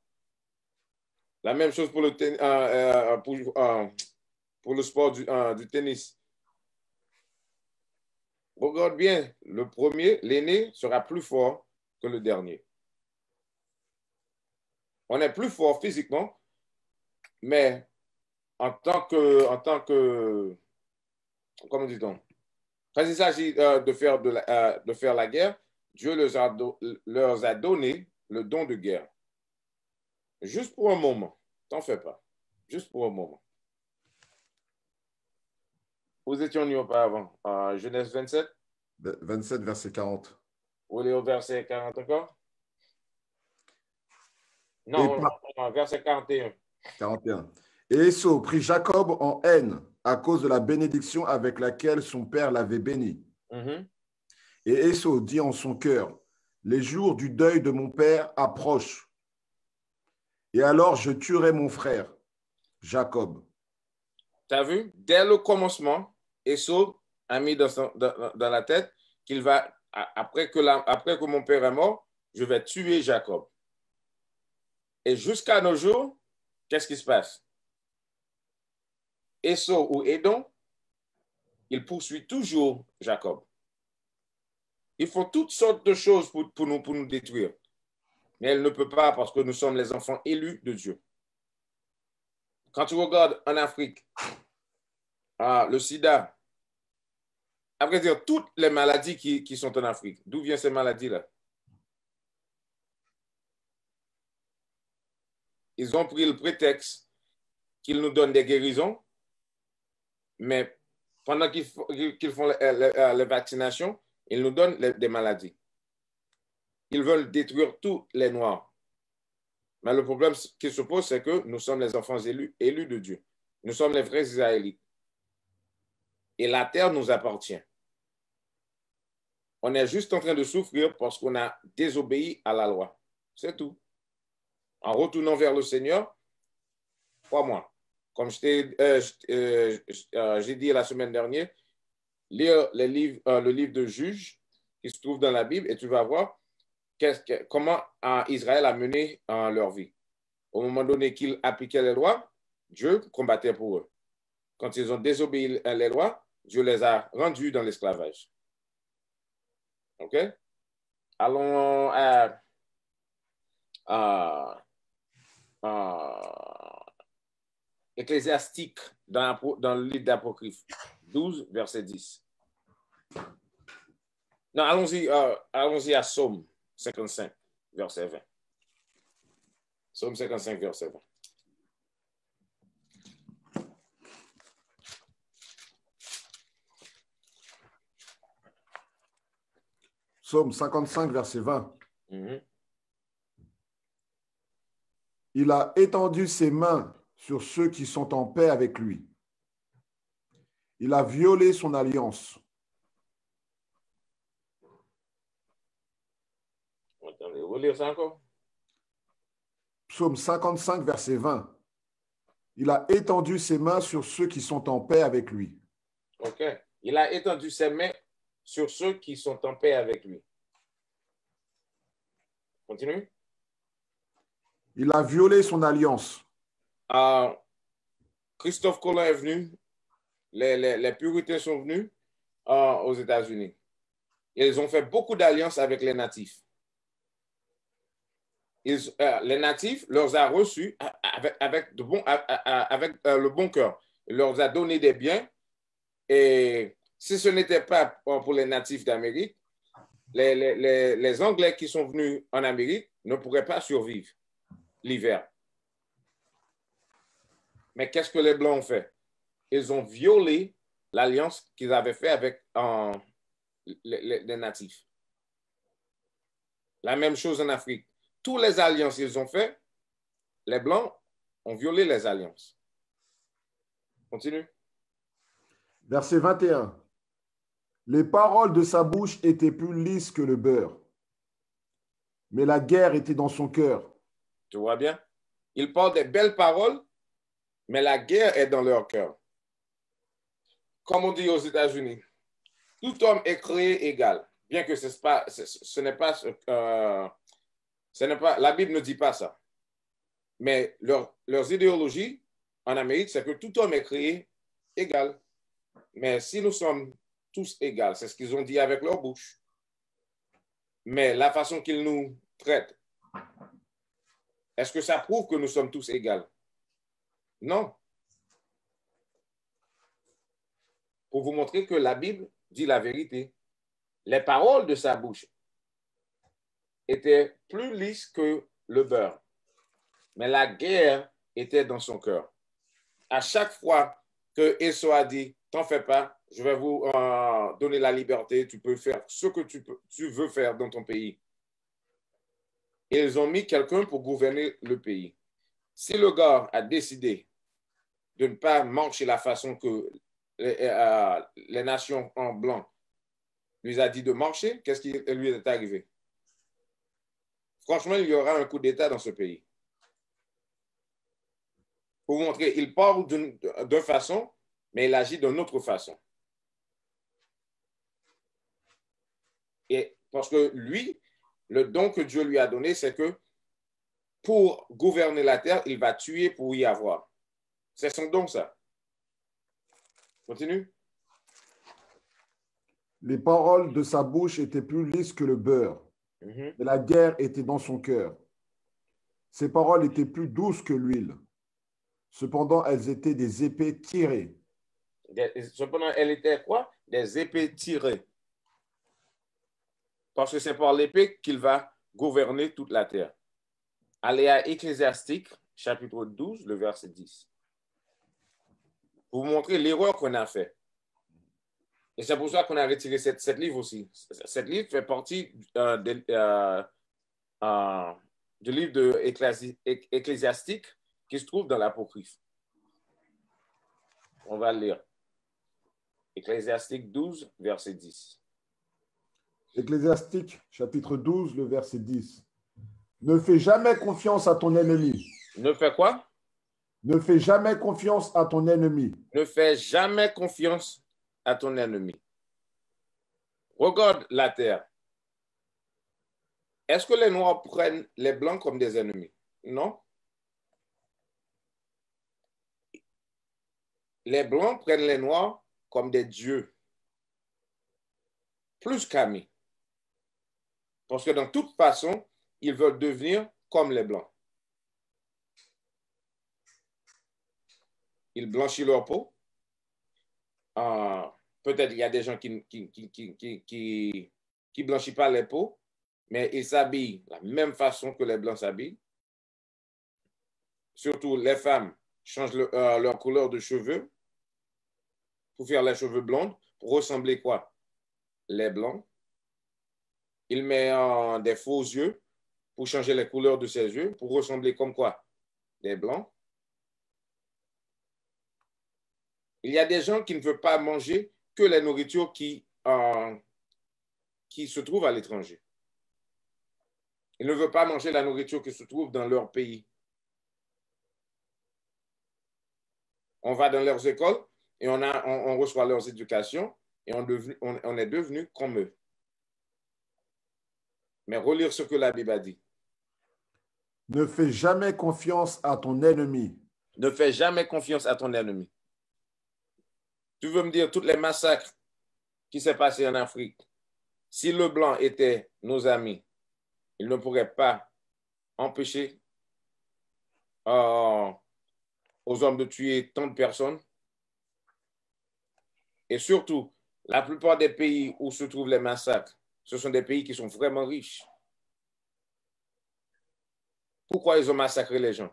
A: La même chose pour le sport du tennis. Regarde bien, le premier, l'aîné, sera plus fort que le dernier. On est plus fort physiquement, mais en tant que comment dit-on, quand il s'agit de faire la guerre, Dieu leur a donné le don de guerre. Juste pour un moment. T'en fais pas. Juste pour un moment. Où étions-nous auparavant? Genèse 27?
B: 27, verset 40.
A: Vous voulez au verset 40 encore? Non, verset 41.
B: 41. Et Ésaü prit Jacob en haine à cause de la bénédiction avec laquelle son père l'avait béni.
A: Mhm.
B: Et Ésaü dit en son cœur, les jours du deuil de mon père approchent. Et alors je tuerai mon frère, Jacob.
A: Tu as vu? Dès le commencement, Esau a mis dans la tête qu'il va, après que mon père est mort, je vais tuer Jacob. Et jusqu'à nos jours, qu'est-ce qui se passe? Esau ou Édom, il poursuit toujours Jacob. Ils font toutes sortes de choses pour nous détruire. Mais elle ne peut pas parce que nous sommes les enfants élus de Dieu. Quand tu regardes en Afrique, le sida, à vrai dire, toutes les maladies qui sont en Afrique, d'où viennent ces maladies-là? Ils ont pris le prétexte qu'ils nous donnent des guérisons, mais pendant qu'ils font les vaccinations, ils nous donnent des maladies. Ils veulent détruire tous les Noirs. Mais le problème qui se pose, c'est que nous sommes les enfants élus de Dieu. Nous sommes les vrais Israélites. Et la terre nous appartient. On est juste en train de souffrir parce qu'on a désobéi à la loi. C'est tout. En retournant vers le Seigneur, crois-moi, comme j'ai dit la semaine dernière, lire le livre de Juges qui se trouve dans la Bible et tu vas voir comment Israël a mené leur vie. Au moment donné qu'ils appliquaient les lois, Dieu combattait pour eux. Quand ils ont désobéi les lois, Dieu les a rendus dans l'esclavage. OK? Allons à Ecclésiastique dans le livre d'Apocryphe 12, verset 10. Non, allons-y à Psaume 55, verset 20. Psaume 55, verset 20.
B: Psaume 55, verset 20.
A: Mm-hmm.
B: Il a étendu ses mains sur ceux qui sont en paix avec lui. Il a violé son alliance.
A: Attendez, vous lire ça encore?
B: Psaume 55, verset 20. Il a étendu ses mains sur ceux qui sont en paix avec lui.
A: OK. Il a étendu ses mains sur ceux qui sont en paix avec lui. Continue.
B: Il a violé son alliance.
A: Christophe Colomb est venu. Les Puritains sont venus aux États-Unis. Ils ont fait beaucoup d'alliances avec les natifs. Les natifs leur a reçus avec le bon cœur. Il leur a donné des biens. Et si ce n'était pas pour les natifs d'Amérique, les Anglais qui sont venus en Amérique ne pourraient pas survivre l'hiver. Mais qu'est-ce que les Blancs ont fait? Ils ont violé l'alliance qu'ils avaient fait avec les natifs. La même chose en Afrique. Toutes les alliances qu'ils ont fait, les Blancs ont violé les alliances. Continue.
B: Verset 21. Les paroles de sa bouche étaient plus lisses que le beurre, mais la guerre était dans son cœur.
A: Tu vois bien? Ils parlent des belles paroles, mais la guerre est dans leur cœur. Comme on dit aux États-Unis, tout homme est créé égal, bien que ce n'est pas, la Bible ne dit pas ça. Mais leurs idéologies en Amérique, c'est que tout homme est créé égal. Mais si nous sommes tous égaux, c'est ce qu'ils ont dit avec leur bouche. Mais la façon qu'ils nous traitent, est-ce que ça prouve que nous sommes tous égaux? Non. Pour vous montrer que la Bible dit la vérité. Les paroles de sa bouche étaient plus lisses que le beurre. Mais la guerre était dans son cœur. À chaque fois que Esau a dit, t'en fais pas, je vais vous donner la liberté, tu peux faire ce que tu veux faire dans ton pays. Et ils ont mis quelqu'un pour gouverner le pays. Si le gars a décidé de ne pas marcher la façon que les nations en blanc lui a dit de marcher, qu'est-ce qui lui est arrivé? Franchement, il y aura un coup d'État dans ce pays. Pour vous montrer, il parle d'une façon, mais il agit d'une autre façon. Et parce que lui, le don que Dieu lui a donné, c'est que pour gouverner la terre, il va tuer pour y avoir. C'est son don, ça. Continue.
B: Les paroles de sa bouche étaient plus lisses que le beurre, et la guerre était dans son cœur. Ses paroles étaient plus douces que l'huile. Cependant, elles étaient des épées tirées.
A: Cependant, elles étaient quoi? Des épées tirées. Parce que c'est par l'épée qu'il va gouverner toute la terre. Allez à Ecclésiastique, chapitre 12, le verset 10. Pour vous montrer l'erreur qu'on a fait. Et c'est pour ça qu'on a retiré cette livre aussi. Cette livre fait partie du livre de Ecclésiastique qui se trouve dans l'Apocryphe. On va le lire. Ecclésiastique 12, verset 10.
B: Ecclésiastique, chapitre 12, le verset 10. Ne fais jamais confiance à ton ennemi.
A: Ne fais quoi?
B: Ne fais jamais confiance à ton ennemi.
A: Ne fais jamais confiance à ton ennemi. Regarde la terre. Est-ce que les Noirs prennent les Blancs comme des ennemis? Non. Les Blancs prennent les Noirs comme des dieux. Plus qu'amis. Parce que dans toute façon, ils veulent devenir comme les Blancs. Ils blanchissent leur peau. Peut-être il y a des gens qui blanchissent pas les peaux, mais ils s'habillent de la même façon que les Blancs s'habillent. Surtout les femmes changent leur couleur de cheveux pour faire les cheveux blondes, pour ressembler quoi? Les Blancs. Ils mettent des faux yeux pour changer les couleurs de ses yeux, pour ressembler comme quoi? Les Blancs. Il y a des gens qui ne veulent pas manger que les nourritures qui se trouvent à l'étranger. Ils ne veulent pas manger la nourriture qui se trouve dans leur pays. On va dans leurs écoles et on reçoit leurs éducations et on est devenu comme eux. Mais relire ce que la Bible a dit.
B: Ne fais jamais confiance à ton ennemi.
A: Ne fais jamais confiance à ton ennemi. Tu veux me dire tous les massacres qui s'est passé en Afrique? Si le blanc était nos amis, il ne pourrait pas empêcher aux hommes de tuer tant de personnes. Et surtout, la plupart des pays où se trouvent les massacres, ce sont des pays qui sont vraiment riches. Pourquoi ils ont massacré les gens?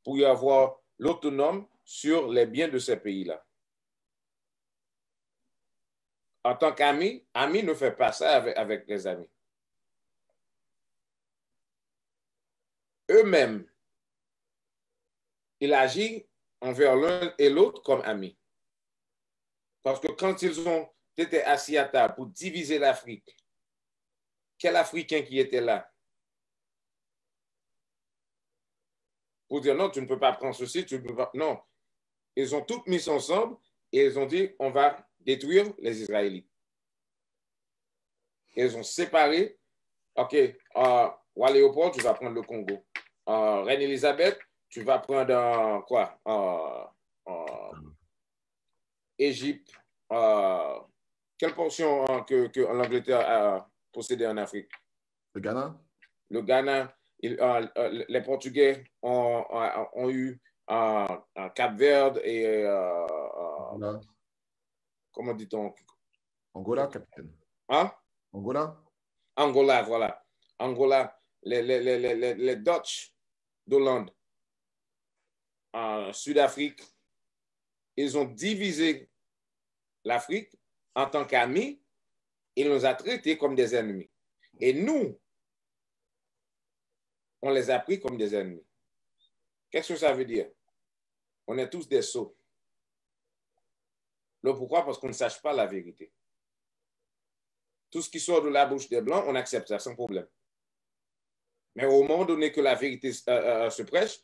A: Pour y avoir l'autonome sur les biens de ces pays-là. En tant qu'ami, ami ne fait pas ça avec les amis. Eux-mêmes, ils agissent envers l'un et l'autre comme amis. Parce que quand ils ont été assis à table pour diviser l'Afrique, quel Africain qui était là? Pour dire non, tu ne peux pas prendre ceci, tu ne peux pas. Non. Ils ont tous mis ensemble et ils ont dit on va détruire les Israélites. Ils ont séparé. OK, Roi Léopold, tu vas prendre le Congo. Reine Elisabeth, tu vas prendre quoi? Égypte. Quelle portion que l'Angleterre a possédé en Afrique?
B: Le Ghana?
A: Le Ghana. Les Portugais ont eu Cap-Verde et comment dit-on?
B: Angola, capitaine.
A: Hein?
B: Angola?
A: Angola, voilà. Angola, les Dutch d'Hollande, en Sud-Afrique, ils ont divisé l'Afrique en tant qu'amis, ils nous ont traités comme des ennemis. Et nous, on les a pris comme des ennemis. Qu'est-ce que ça veut dire? On est tous des sots. Le pourquoi? Parce qu'on ne sache pas la vérité. Tout ce qui sort de la bouche des Blancs, on accepte ça sans problème. Mais au moment donné que la vérité se prêche,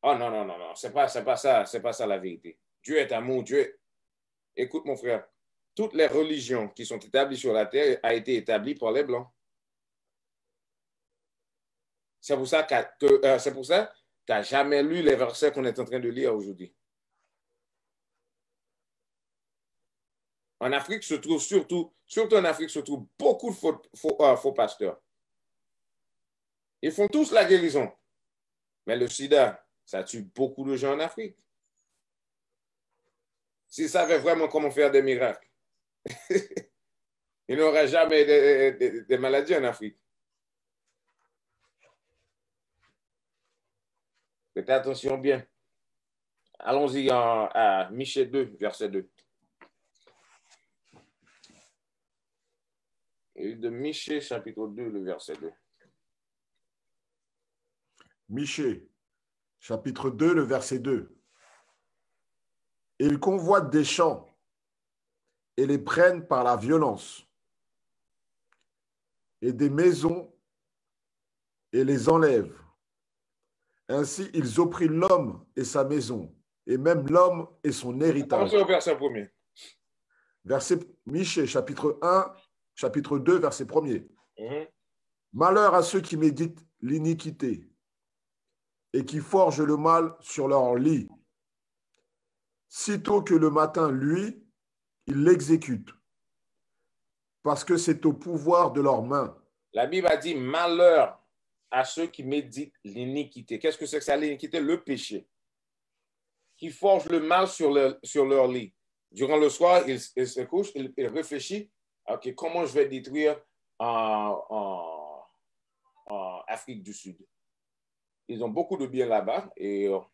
A: oh non, non, non, non, c'est pas ça la vérité. Dieu est amour, Dieu. Écoute mon frère, toutes les religions qui sont établies sur la terre ont été établies par les Blancs. C'est pour ça que tu n'as jamais lu les versets qu'on est en train de lire aujourd'hui. En Afrique se trouve surtout en Afrique se trouve beaucoup de faux pasteurs. Ils font tous la guérison. Mais le sida, ça tue beaucoup de gens en Afrique. S'ils savaient vraiment comment faire des miracles, il n'y aurait jamais de maladies en Afrique. Faites attention bien. Allons-y à Michée 2, verset 2. Et de Michée, chapitre 2, le verset 2.
B: Michée, chapitre 2, le verset 2. Et ils convoitent des champs et les prennent par la violence, et des maisons et les enlèvent. Ainsi, ils oppriment l'homme et sa maison, et même l'homme et son héritage.
A: Commencez au verset 1er.
B: Verset Michée, chapitre 1, chapitre 2, verset 1er. Malheur à ceux qui méditent l'iniquité et qui forgent le mal sur leur lit. Sitôt que le matin luit, ils l'exécutent, parce que c'est au pouvoir de leurs mains.
A: La Bible a dit malheur à ceux qui méditent l'iniquité. Qu'est-ce que c'est que ça, l'iniquité? Le péché. Qui forgent le mal sur leur lit. Durant le soir, ils se couchent, ils réfléchissent, OK, comment je vais détruire en Afrique du Sud. Ils ont beaucoup de biens là-bas et on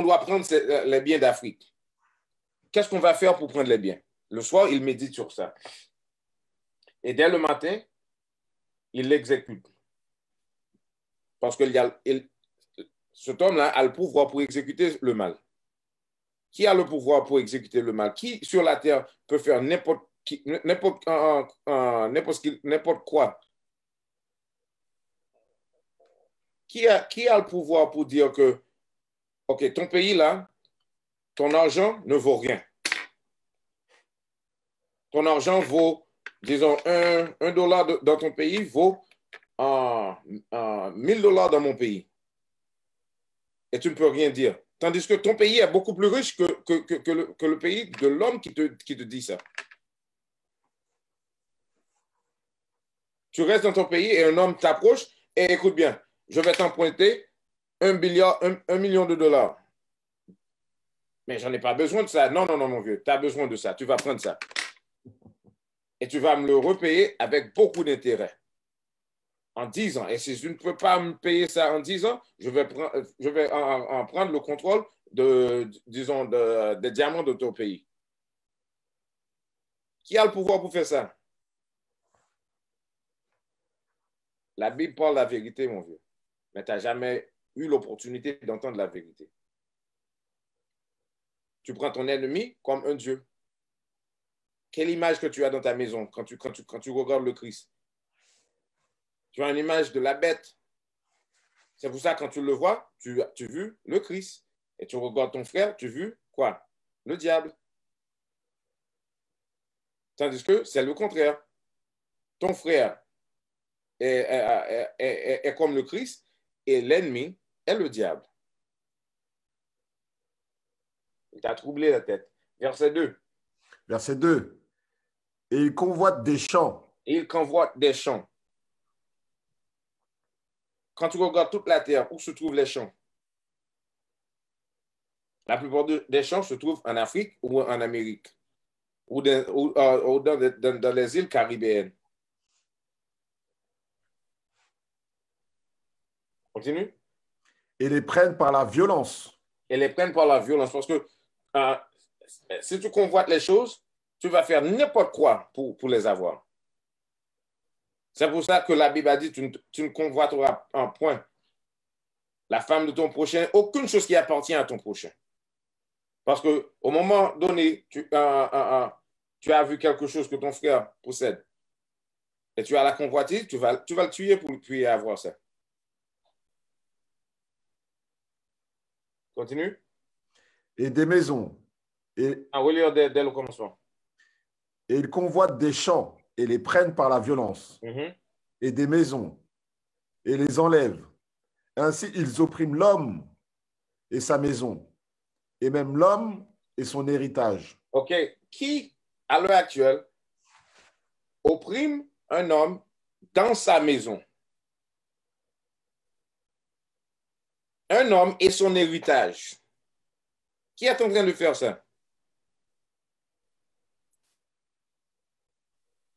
A: doit prendre les biens d'Afrique. Qu'est-ce qu'on va faire pour prendre les biens? Le soir, ils méditent sur ça. Et dès le matin, ils l'exécutent. Parce que cet homme-là a le pouvoir pour exécuter le mal. Qui a le pouvoir pour exécuter le mal? Qui sur la terre peut faire n'importe quoi? Qui a le pouvoir pour dire que, OK, ton pays là, ton argent ne vaut rien. Ton argent vaut, disons, $1 dans ton pays vaut $1000 dans mon pays. Et tu ne peux rien dire. Tandis que ton pays est beaucoup plus riche que le pays de l'homme qui te dit ça. Tu restes dans ton pays et un homme t'approche et écoute bien, je vais t'emprunter $1 million. Mais j'en ai pas besoin de ça. Non, non, non, mon vieux, tu as besoin de ça. Tu vas prendre ça. Et tu vas me le repayer avec beaucoup d'intérêt. En 10 ans. Et si je ne peux pas me payer ça en 10 ans, je vais en prendre le contrôle des diamants de ton pays. Qui a le pouvoir pour faire ça? La Bible parle la vérité, mon vieux. Mais tu n'as jamais eu l'opportunité d'entendre la vérité. Tu prends ton ennemi comme un Dieu. Quelle image que tu as dans ta maison quand tu regardes le Christ? Tu as une image de la bête. C'est pour ça que quand tu le vois, tu as vu le Christ. Et tu regardes ton frère, tu as vu quoi? Le diable. Tandis que c'est le contraire. Ton frère est comme le Christ et l'ennemi est le diable. Il t'a troublé la tête. Verset 2.
B: Verset 2. Et ils convoitent des champs.
A: Et ils convoitent des champs. Quand tu regardes toute la terre, où se trouvent les champs? La plupart des champs se trouvent en Afrique ou en Amérique, ou dans les îles caribéennes. Continue.
B: Et les prennent par la violence.
A: Et les prennent par la violence. Parce que si tu convoites les choses, tu vas faire n'importe quoi pour les avoir. C'est pour ça que la Bible a dit tu ne convoiteras un point la femme de ton prochain, aucune chose qui appartient à ton prochain. Parce qu'au moment donné, tu as vu quelque chose que ton frère possède et tu as la convoitise, tu vas le tuer pour lui avoir ça. Continue.
B: Et des maisons. Et,
A: On va lire dès le commencement.
B: et ils convoitent des champs et les prennent par la violence. Et des maisons et les enlèvent. Ainsi, ils oppriment l'homme et sa maison, et même l'homme et son héritage.
A: OK. Qui, à l'heure actuelle, opprime un homme dans sa maison? Un homme et son héritage. Qui est en train de faire ça?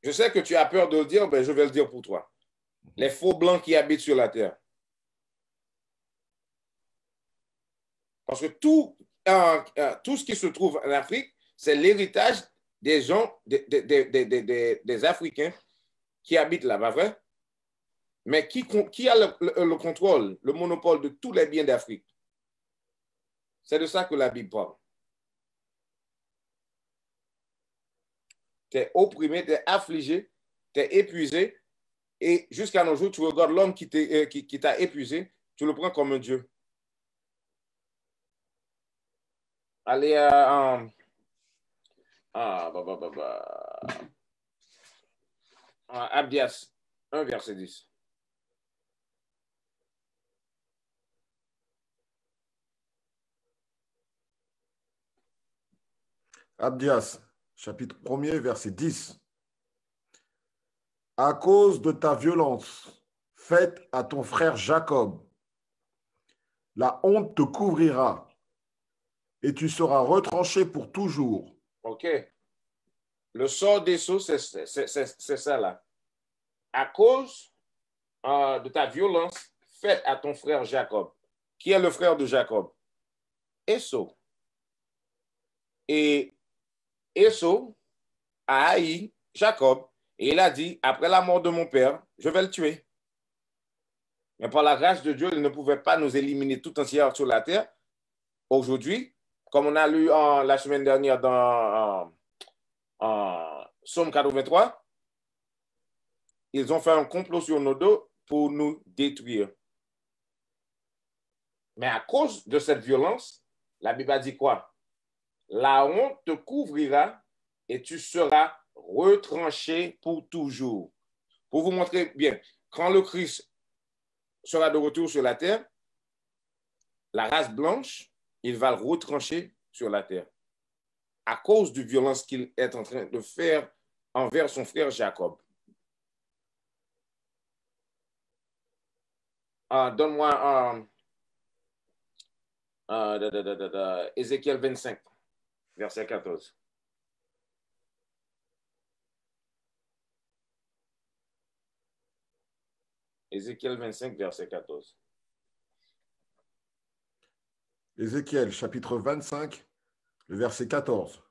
A: Je sais que tu as peur de le dire, mais je vais le dire pour toi. Les faux blancs qui habitent sur la terre. Parce que tout ce qui se trouve en Afrique, c'est l'héritage des gens, des Africains qui habitent là, pas vrai? Mais qui a le contrôle, le monopole de tous les biens d'Afrique? C'est de ça que la Bible parle. Tu es opprimé, tu es affligé, tu es épuisé, et jusqu'à nos jours, tu regardes l'homme qui t'a épuisé, tu le prends comme un Dieu. Allez Abdias 1, verset 10.
B: Abdias, chapitre 1er, verset 10. À cause de ta violence faite à ton frère Jacob, la honte te couvrira et tu seras retranché pour toujours.
A: OK. Le sort d'Esau, c'est ça là. À cause de ta violence faite à ton frère Jacob. Qui est le frère de Jacob? Esau. Et Esau a haï Jacob et il a dit, après la mort de mon père, je vais le tuer. Mais par la grâce de Dieu, il ne pouvait pas nous éliminer tout entière sur la terre. Aujourd'hui, comme on a lu la semaine dernière dans Psaume 83, ils ont fait un complot sur nos dos pour nous détruire. Mais à cause de cette violence, la Bible a dit quoi? La honte te couvrira et tu seras retranché pour toujours. Pour vous montrer bien, quand le Christ sera de retour sur la terre, la race blanche, il va le retrancher sur la terre à cause de violence qu'il est en train de faire envers son frère Jacob. Donne-moi Ézéchiel 25, verset 14. Ézéchiel 25, verset 14.
B: Ézéchiel, chapitre 25, le verset 14.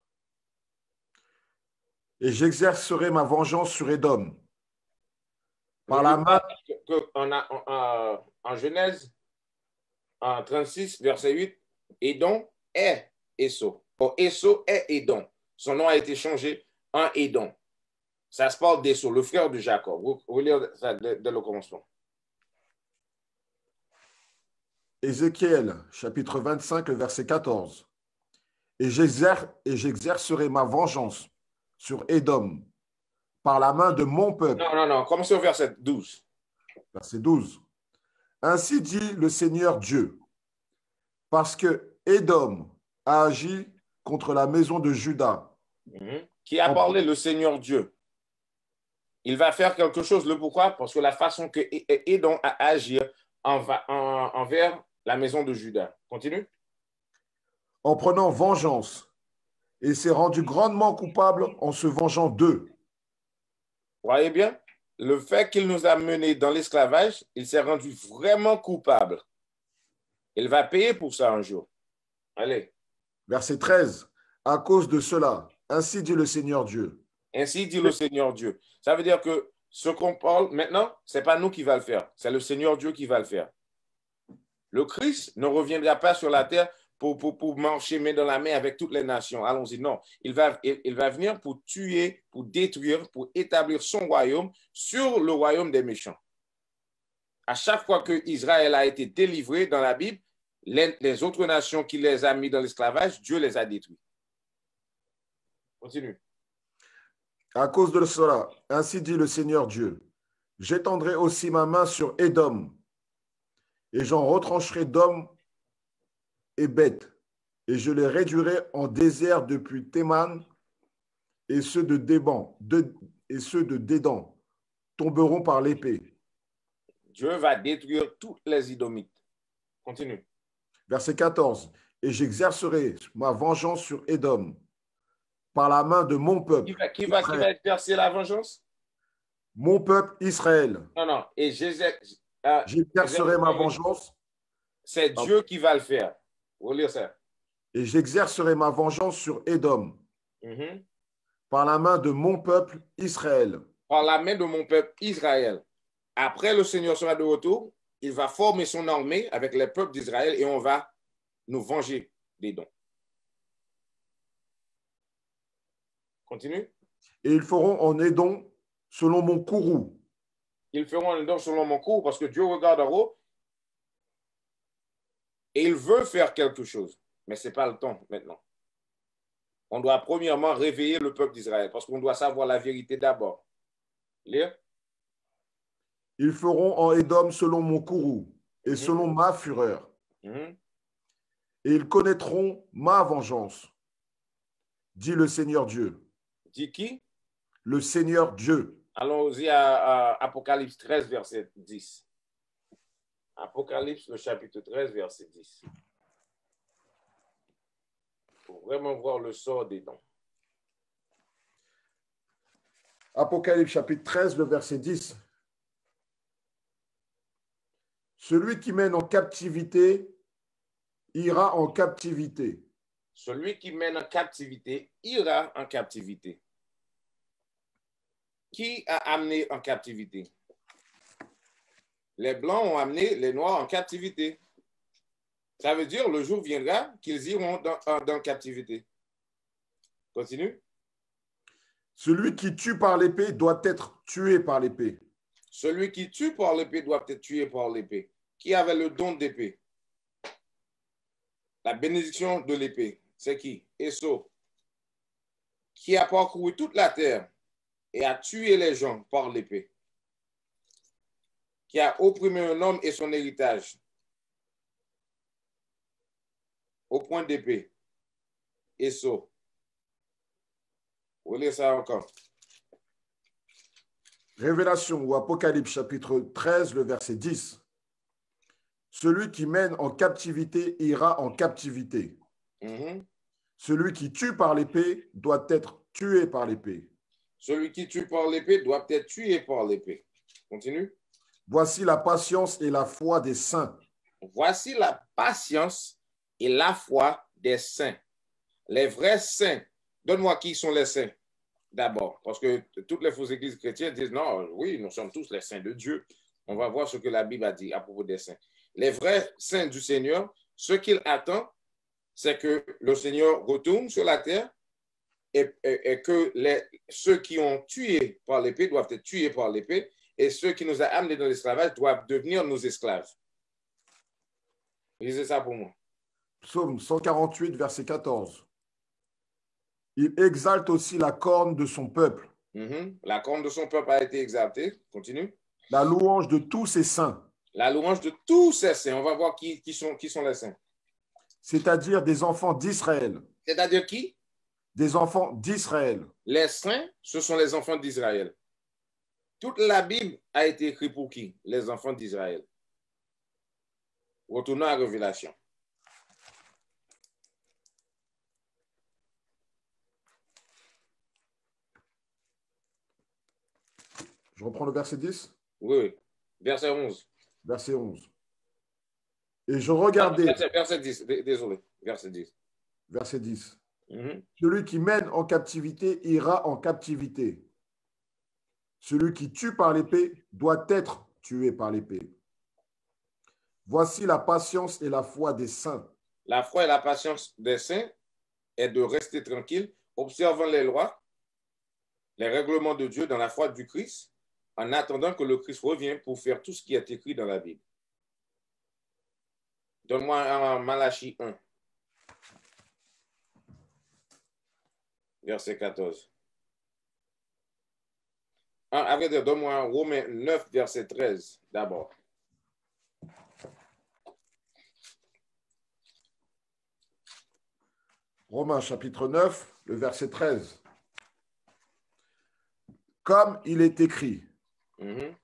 B: Et j'exercerai ma vengeance sur Édom. Par la main.
A: En Genèse, en 36, verset 8, Édom est Esau. Esau est Édom. Son nom a été changé en Édom. Ça se parle d'Esau, le frère de Jacob. Vous lire ça dès le commencement.
B: Ézéchiel, chapitre 25, le verset 14. Et j'exercerai ma vengeance sur Édom par la main de mon peuple.
A: Non. Commencez au verset 12.
B: Verset 12. Ainsi dit le Seigneur Dieu, parce que Édom a agi contre la maison de Juda.
A: Qui a parlé le Seigneur Dieu? Il va faire quelque chose. Le pourquoi? Parce que la façon que Édom a agi envers la maison de Juda. Continue.
B: En prenant vengeance, et s'est rendu grandement coupable en se vengeant d'eux.
A: Vous voyez bien? Le fait qu'il nous a menés dans l'esclavage, il s'est rendu vraiment coupable. Il va payer pour ça un jour. Allez.
B: Verset 13. À cause de cela, ainsi dit le Seigneur Dieu.
A: Ainsi dit le Seigneur Dieu. Ça veut dire que ce qu'on parle maintenant, ce n'est pas nous qui va le faire. C'est le Seigneur Dieu qui va le faire. Le Christ ne reviendra pas sur la terre pour marcher main dans la main avec toutes les nations. Allons-y, non. Il va venir pour tuer, pour détruire, pour établir son royaume sur le royaume des méchants. À chaque fois que Israël a été délivré dans la Bible, les autres nations qui les a mis dans l'esclavage, Dieu les a détruits. Continue.
B: À cause de cela, ainsi dit le Seigneur Dieu, j'étendrai aussi ma main sur Édom, et j'en retrancherai d'hommes et bêtes, et je les réduirai en désert depuis Théman, et ceux de Dédan tomberont par l'épée.
A: Dieu va détruire toutes les Idomites. Continue.
B: Verset 14. Et j'exercerai ma vengeance sur Édom par la main de mon peuple.
A: Qui va exercer la vengeance?
B: Mon peuple Israël.
A: Non. Et
B: j'exercerai ma vengeance.
A: C'est Dieu qui va le faire. Vous lire ça.
B: Et j'exercerai ma vengeance sur Édom par la main de mon peuple Israël.
A: Par la main de mon peuple Israël. Après, le Seigneur sera de retour. Il va former son armée avec les peuples d'Israël et on va nous venger d'Édom. Continue.
B: Et ils feront en Édom selon mon courroux.
A: Ils feront en Édom selon mon courroux parce que Dieu regarde en haut et il veut faire quelque chose. Mais ce n'est pas le temps maintenant. On doit premièrement réveiller le peuple d'Israël parce qu'on doit savoir la vérité d'abord. Lire.
B: Ils feront en Édom selon mon courroux et selon ma fureur. Et ils connaîtront ma vengeance, dit le Seigneur Dieu.
A: Dit qui?
B: Le Seigneur Dieu.
A: Allons-y à Apocalypse 13, verset 10. Apocalypse, le chapitre 13, verset 10. Pour vraiment voir le sort des dons.
B: Apocalypse, chapitre 13, le verset 10. Celui qui mène en captivité ira en captivité.
A: Celui qui mène en captivité ira en captivité. Qui a amené en captivité? Les Blancs ont amené les Noirs en captivité. Ça veut dire le jour viendra qu'ils iront dans captivité. Continue.
B: Celui qui tue par l'épée doit être tué par l'épée.
A: Celui qui tue par l'épée doit être tué par l'épée. Qui avait le don d'épée? La bénédiction de l'épée, c'est qui? Esau. Qui a parcouru toute la terre et a tué les gens par l'épée. Qui a opprimé un homme et son héritage au point d'épée. Esau. Vous lisez ça encore.
B: Révélation ou Apocalypse chapitre 13, le verset 10. Celui qui mène en captivité ira en captivité. Celui qui tue par l'épée doit être tué par l'épée.
A: Celui qui tue par l'épée doit être tué par l'épée. Continue.
B: Voici la patience et la foi des saints.
A: Voici la patience et la foi des saints. Les vrais saints. Donne-moi qui sont les saints d'abord. Parce que toutes les fausses églises chrétiennes disent non, oui, nous sommes tous les saints de Dieu. On va voir ce que la Bible a dit à propos des saints. Les vrais saints du Seigneur, ce qu'il attend, c'est que le Seigneur retourne sur la terre et que ceux qui ont tué par l'épée doivent être tués par l'épée et ceux qui nous ont amenés dans l'esclavage doivent devenir nos esclaves. Lisez ça pour moi.
B: Psaume 148, verset 14. Il exalte aussi la corne de son peuple.
A: La corne de son peuple a été exaltée. Continue.
B: La louange de tous ses saints.
A: La louange de tous ses saints. On va voir qui sont les saints.
B: C'est-à-dire des enfants d'Israël.
A: C'est-à-dire qui? Des
B: enfants d'Israël.
A: Les saints, ce sont les enfants d'Israël. Toute la Bible a été écrite pour qui? Les enfants d'Israël. Retournons à Révélation.
B: Je reprends le verset 10?
A: Oui. Verset 11.
B: Verset 11. Et je regardais.
A: Verset 10, désolé. Verset 10.
B: Verset 10. Celui qui mène en captivité ira en captivité. Celui qui tue par l'épée doit être tué par l'épée. Voici la patience et la foi des saints.
A: La foi et la patience des saints est de rester tranquille, observant les lois, les règlements de Dieu dans la foi du Christ, en attendant que le Christ revienne pour faire tout ce qui est écrit dans la Bible. Donne-moi un Malachie 1, verset 14. Donne-moi un Romains 9, verset 13 d'abord.
B: Romains chapitre 9, le verset 13. Comme il est écrit.
A: Comme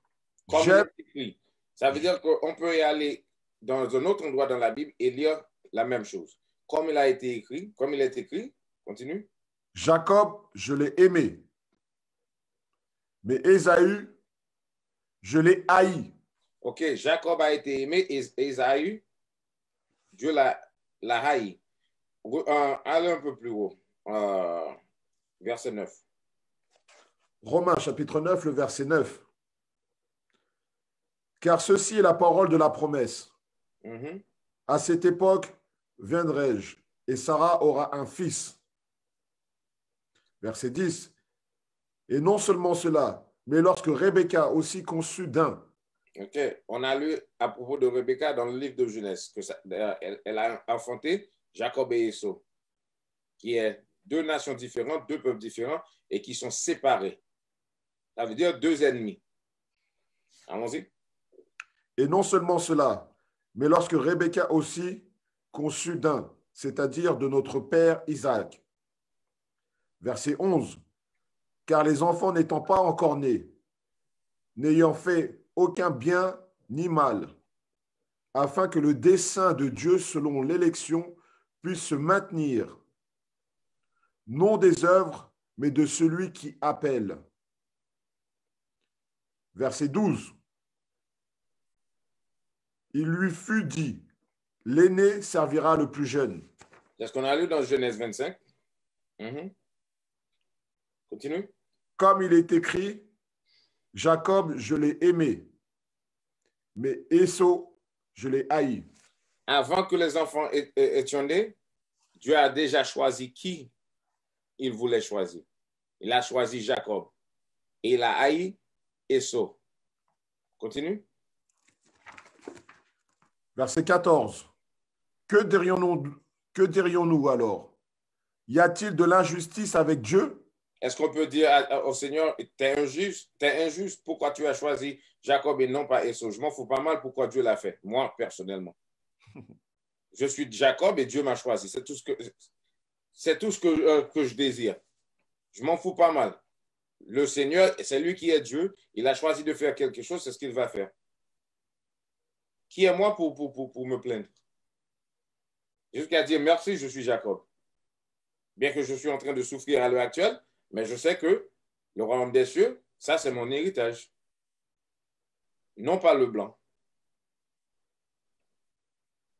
A: il est écrit. Ça veut dire qu'on peut y aller dans un autre endroit dans la Bible et lire la même chose. Comme il a été écrit, comme il est écrit, continue.
B: Jacob, je l'ai aimé, mais Ésaü, je l'ai haï.
A: Ok, Jacob a été aimé et Ésaü, Dieu l'a haï. Allez un peu plus haut. Verset 9.
B: Romains chapitre 9, le verset 9. Car ceci est la parole de la promesse. À cette époque viendrai-je, et Sarah aura un fils. Verset 10. Et non seulement cela, mais lorsque Rebecca aussi conçut d'un.
A: Ok, on a lu à propos de Rebecca dans le livre de Genèse, elle a enfanté Jacob et Esau, qui est deux nations différentes, deux peuples différents, et qui sont séparés. Ça veut dire deux ennemis. Allons-y.
B: Et non seulement cela, mais lorsque Rebecca aussi conçut d'un, c'est-à-dire de notre père Isaac. Verset 11. Car les enfants n'étant pas encore nés, n'ayant fait aucun bien ni mal, afin que le dessein de Dieu selon l'élection puisse se maintenir, non des œuvres, mais de celui qui appelle. Verset 12. Il lui fut dit, l'aîné servira le plus jeune.
A: C'est ce qu'on a lu dans Genèse 25. Continue.
B: Comme il est écrit, Jacob, je l'ai aimé, mais Esau, je l'ai haï.
A: Avant que les enfants aient nés, Dieu a déjà choisi qui il voulait choisir. Il a choisi Jacob et il a haï Esau. Continue.
B: Verset 14. Que dirions-nous alors? Y a-t-il de l'injustice avec Dieu?
A: Est-ce qu'on peut dire au Seigneur, t'es injuste, pourquoi tu as choisi Jacob et non pas Esau? Je m'en fous pas mal pourquoi Dieu l'a fait, moi personnellement. Je suis Jacob et Dieu m'a choisi. C'est tout ce que je désire. Je m'en fous pas mal. Le Seigneur, c'est lui qui est Dieu. Il a choisi de faire quelque chose, c'est ce qu'il va faire. Qui est moi pour me plaindre? Jusqu'à dire merci, je suis Jacob. Bien que je suis en train de souffrir à l'heure actuelle, mais je sais que le royaume des cieux, ça c'est mon héritage. Non pas le blanc.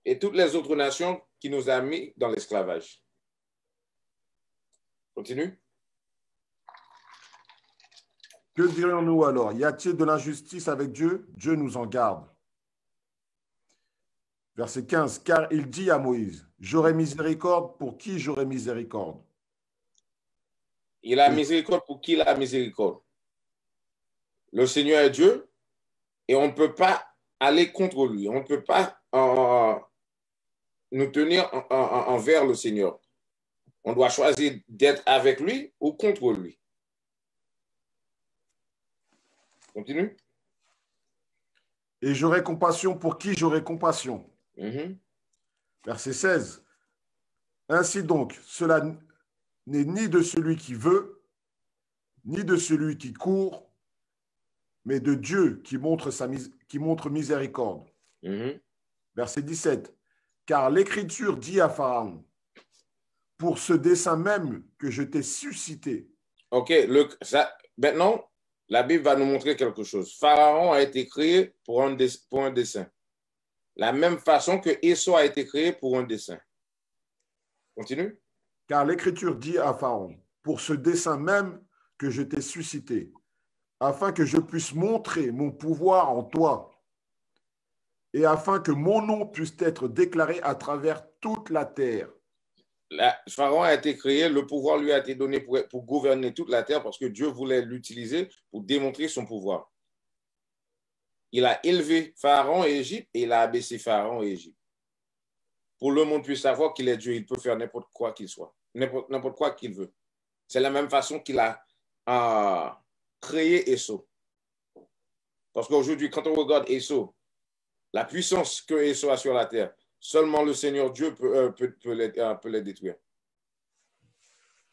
A: Et toutes les autres nations qui nous ont mis dans l'esclavage. Continue.
B: Que dirions-nous alors? Y a-t-il de l'injustice avec Dieu? Dieu nous en garde. Verset 15. Car il dit à Moïse, j'aurai miséricorde pour qui j'aurai miséricorde?
A: Il a miséricorde pour qui il a miséricorde? Le Seigneur est Dieu et on ne peut pas aller contre lui. On ne peut pas nous tenir envers le Seigneur. On doit choisir d'être avec lui ou contre lui. Continue.
B: Et j'aurai compassion pour qui j'aurai compassion. Verset 16. Ainsi donc, cela n'est ni de celui qui veut, ni de celui qui court, mais de Dieu qui montre miséricorde. Verset 17. Car l'Écriture dit à Pharaon, pour ce dessein même que je t'ai suscité.
A: Ok, maintenant, la Bible va nous montrer quelque chose. Pharaon a été créé pour un dessein. La même façon que Esau a été créé pour un dessein. Continue.
B: Car l'Écriture dit à Pharaon, pour ce dessein même que je t'ai suscité, afin que je puisse montrer mon pouvoir en toi et afin que mon nom puisse être déclaré à travers toute la terre.
A: Pharaon a été créé, le pouvoir lui a été donné pour gouverner toute la terre parce que Dieu voulait l'utiliser pour démontrer son pouvoir. Il a élevé Pharaon et Égypte et il a abaissé Pharaon et Égypte. Pour le monde puisse savoir qu'il est Dieu, il peut faire n'importe quoi qu'il soit, n'importe quoi qu'il veut. C'est la même façon qu'il a créé Esau. Parce qu'aujourd'hui, quand on regarde Esau, la puissance que Esau a sur la terre, seulement le Seigneur Dieu peut les détruire.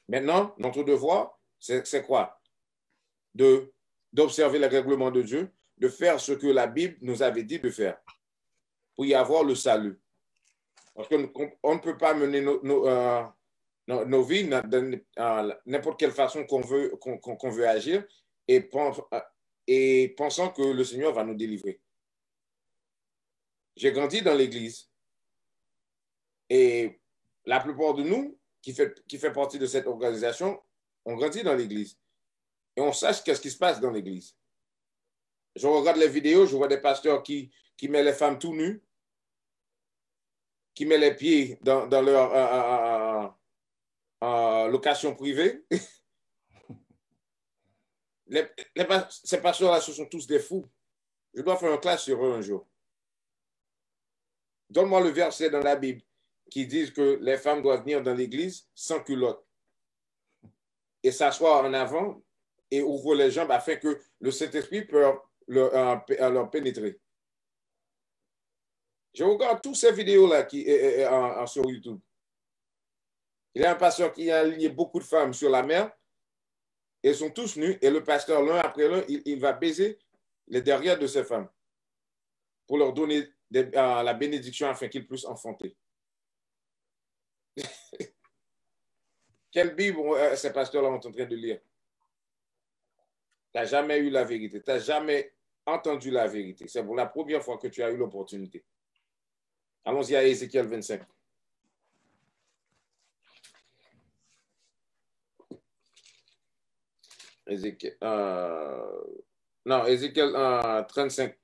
A: Maintenant, notre devoir, c'est quoi? D'observer les règlements de Dieu, de faire ce que la Bible nous avait dit de faire pour y avoir le salut. Parce qu'on ne peut pas mener nos vies de n'importe quelle façon qu'on veut agir et pensant que le Seigneur va nous délivrer. J'ai grandi dans l'Église et la plupart de nous qui fait partie de cette organisation, on grandit dans l'Église et on sache qu'est-ce qui se passe dans l'Église. Je regarde les vidéos, je vois des pasteurs qui mettent les femmes tout nues, qui mettent les pieds dans leur location privée. Ces pasteurs-là, ce sont tous des fous. Je dois faire une classe sur eux un jour. Donne-moi le verset dans la Bible qui dit que les femmes doivent venir dans l'église sans culotte et s'asseoir en avant et ouvrir les jambes afin que le Saint-Esprit puisse leur pénétrer. Je regarde toutes ces vidéos-là sur YouTube. Il y a un pasteur qui a lié beaucoup de femmes sur la mer. Elles sont tous nues et le pasteur, l'un après l'un, il va baiser les derrière de ces femmes pour leur donner la bénédiction afin qu'ils puissent enfanter. Quelle Bible ces pasteurs-là sont en train de lire? Tu n'as jamais eu la vérité. Tu n'as jamais entendu la vérité. C'est pour la première fois que tu as eu l'opportunité. Allons-y à Ézéchiel 25. Ézéchiel 35.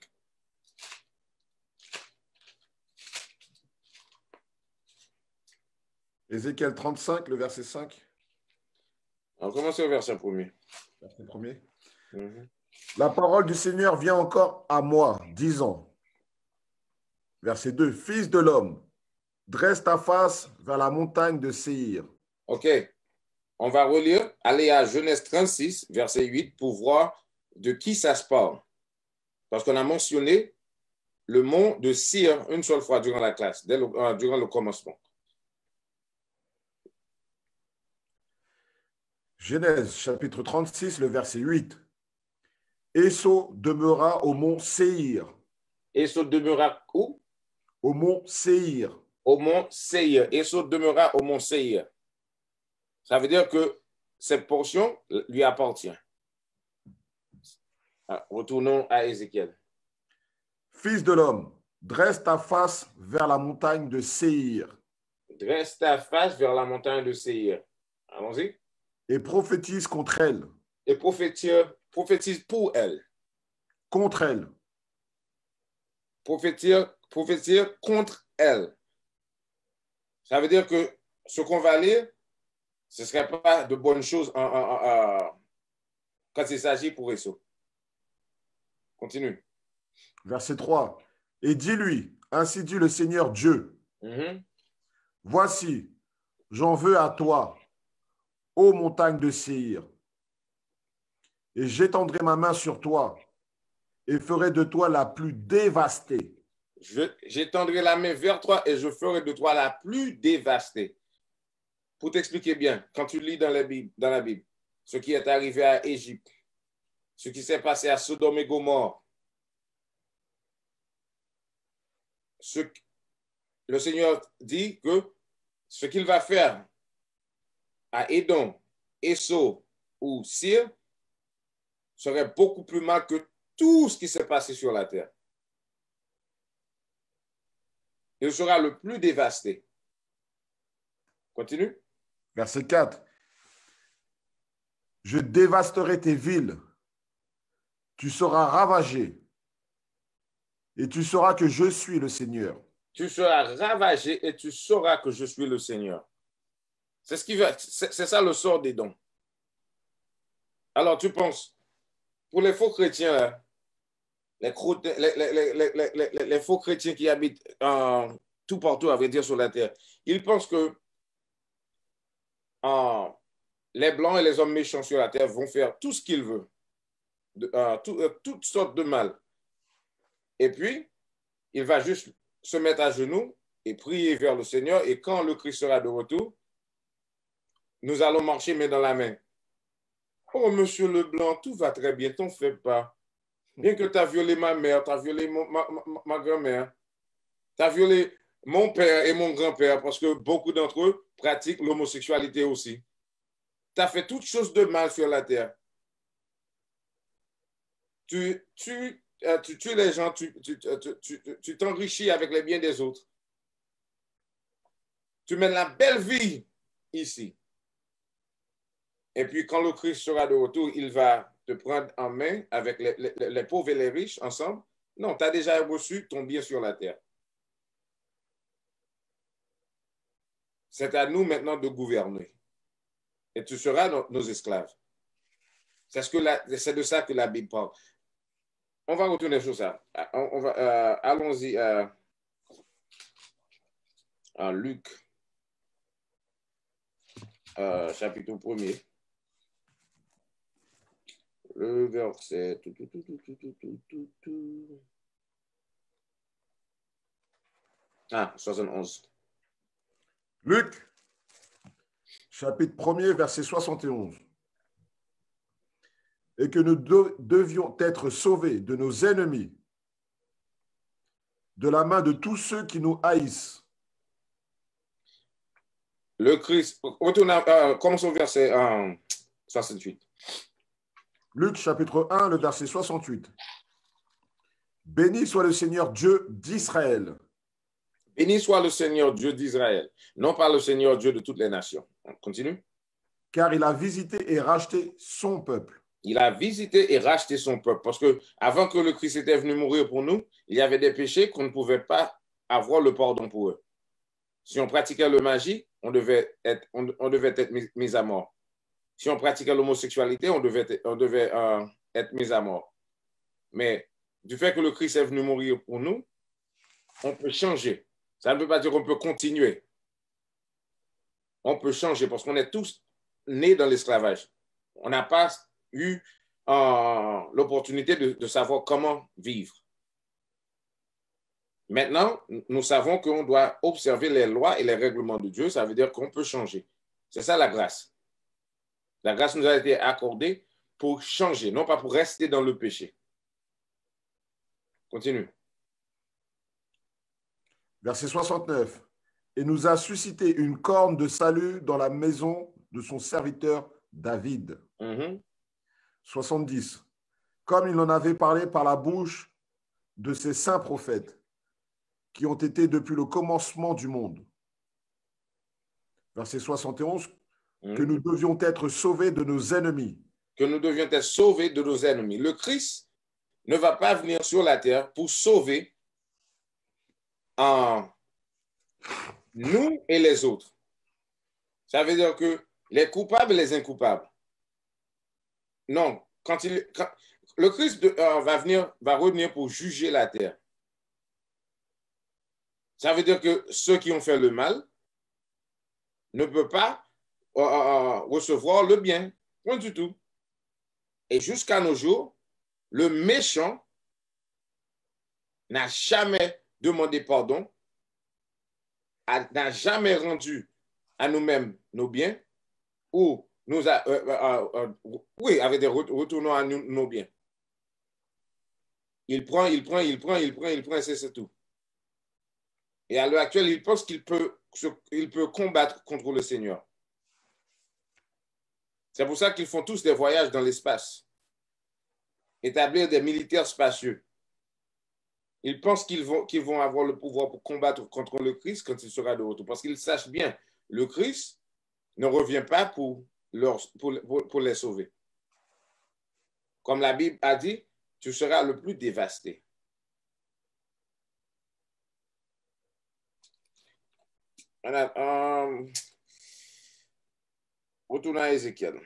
B: Ézéchiel 35, le verset 5.
A: On commence au verset 1er.
B: Verset 1er. La parole du Seigneur vient encore à moi, disant, verset 2, Fils de l'homme, dresse ta face vers la montagne de Séhir.
A: OK. On va relire, aller à Genèse 36, verset 8, pour voir de qui ça se parle. Parce qu'on a mentionné le mont de Séhir une seule fois durant la classe, durant le commencement.
B: Genèse chapitre 36, le verset 8. Esau demeura au mont Séhir.
A: Esau demeura où?
B: Au mont Séhir.
A: Au mont Séhir. Esau demeura au mont Séhir. Ça veut dire que cette portion lui appartient. Retournons à Ézéchiel.
B: Fils de l'homme, dresse ta face vers la montagne de Séhir.
A: Dresse ta face vers la montagne de Séhir. Allons-y.
B: Et prophétise contre elle.
A: Et prophétise pour elle.
B: Contre elle.
A: Prophétise contre elle. Ça veut dire que ce qu'on va lire, ce ne serait pas de bonnes choses quand il s'agit pour Esau. Continue.
B: Verset 3. Et dis-lui, ainsi dit le Seigneur Dieu. Voici, j'en veux à toi, ô montagne de Séhir, et j'étendrai ma main sur toi et ferai de toi la plus dévastée.
A: J'étendrai la main vers toi et je ferai de toi la plus dévastée. Pour t'expliquer bien, quand tu lis dans la Bible, ce qui est arrivé à Égypte, ce qui s'est passé à Sodome et Gomorrhe, le Seigneur dit que ce qu'il va faire à Édom, Esau ou Sir serait beaucoup plus mal que tout ce qui s'est passé sur la terre. Il sera le plus dévasté. Continue.
B: Verset 4. Je dévasterai tes villes. Tu seras ravagé. Et tu sauras que je suis le Seigneur.
A: Tu seras ravagé et tu sauras que je suis le Seigneur. C'est ça le sort des dons. Alors tu penses, pour les faux chrétiens, les faux chrétiens qui habitent tout partout, à vrai dire, sur la terre, ils pensent que les blancs et les hommes méchants sur la terre vont faire tout ce qu'ils veulent, toutes sortes de mal. Et puis, il va juste se mettre à genoux et prier vers le Seigneur. Et quand le Christ sera de retour, nous allons marcher main dans la main. Oh, monsieur Leblanc, tout va très bien, t'en fais pas. Bien que tu as violé ma mère, tu as violé ma grand-mère, tu as violé mon père et mon grand-père, parce que beaucoup d'entre eux pratiquent l'homosexualité aussi. Tu as fait toutes choses de mal sur la terre. Tu tues les gens, tu t'enrichis avec les biens des autres. Tu mènes la belle vie ici. Et puis, quand le Christ sera de retour, il va te prendre en main avec les pauvres et les riches ensemble. Non, tu as déjà reçu ton bien sur la terre. C'est à nous maintenant de gouverner. Et tu seras nos esclaves. C'est de ça que la Bible parle. On va retourner sur ça. Allons-y à Luc, chapitre 1er. Le verset. Ah, 71.
B: Luc, chapitre 1er, verset 71. Et que nous devions être sauvés de nos ennemis, de la main de tous ceux qui nous haïssent.
A: Le Christ, commençons au verset 68.
B: Luc, chapitre 1, le verset 68. Béni soit le Seigneur Dieu d'Israël.
A: Béni soit le Seigneur Dieu d'Israël, non pas le Seigneur Dieu de toutes les nations. On continue.
B: Car il a visité et racheté son peuple.
A: Il a visité et racheté son peuple. Parce que avant que le Christ était venu mourir pour nous, il y avait des péchés qu'on ne pouvait pas avoir le pardon pour eux. Si on pratiquait le magie, on devait être mis à mort. Si on pratiquait l'homosexualité, on devait être mis à mort. Mais du fait que le Christ est venu mourir pour nous, on peut changer. Ça ne veut pas dire qu'on peut continuer. On peut changer parce qu'on est tous nés dans l'esclavage. On n'a pas eu l'opportunité de savoir comment vivre. Maintenant, nous savons qu'on doit observer les lois et les règlements de Dieu. Ça veut dire qu'on peut changer. C'est ça la grâce. La grâce nous a été accordée pour changer, non pas pour rester dans le péché. Continue.
B: Verset 69. Et nous a suscité une corne de salut dans la maison de son serviteur David. 70. Comme il en avait parlé par la bouche de ses saints prophètes, qui ont été depuis le commencement du monde. Verset 71. Que nous devions être sauvés de nos ennemis.
A: Que nous devions être sauvés de nos ennemis. Le Christ ne va pas venir sur la terre pour sauver nous et les autres. Ça veut dire que les coupables et les incoupables. Non, le Christ va revenir pour juger la terre. Ça veut dire que ceux qui ont fait le mal ne peuvent pas recevoir le bien. Point du tout. Et jusqu'à nos jours, le méchant n'a jamais demandé pardon, n'a jamais rendu à nous-mêmes nos biens, ou retournons à nos biens. Il prend, c'est tout. Et à l'heure actuelle, il pense qu'il peut combattre contre le Seigneur. C'est pour ça qu'ils font tous des voyages dans l'espace, établir des militaires spacieux. Ils pensent qu'ils vont avoir le pouvoir pour combattre contre le Christ quand il sera de retour. Parce qu'ils sachent bien, le Christ ne revient pas pour les sauver. Comme la Bible a dit, tu seras le plus dévasté. Retournons à Ézéchiel.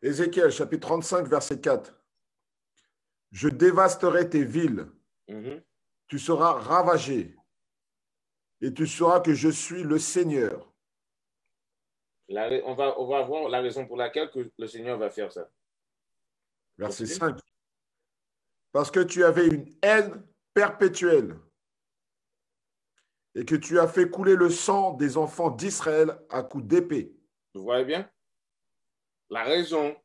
B: Ézéchiel, chapitre 35, verset 4. Je dévasterai tes villes, tu seras ravagé, et tu sauras que je suis le Seigneur.
A: On va voir la raison pour laquelle que le Seigneur va faire ça.
B: Verset 5. Parce que tu avais une haine perpétuelle et que tu as fait couler le sang des enfants d'Israël à coups d'épée.
A: Vous voyez bien? La raison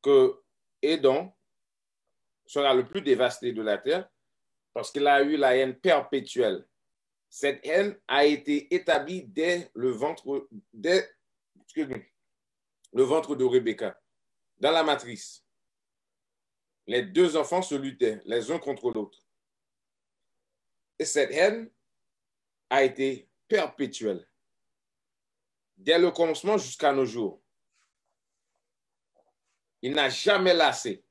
A: que Édom sera le plus dévasté de la terre, parce qu'il a eu la haine perpétuelle. Cette haine a été établie dès le ventre de Rebecca, dans la matrice. Les deux enfants se luttaient les uns contre l'autre. Et cette haine a été perpétuelle, dès le commencement jusqu'à nos jours. Il n'a jamais lassé.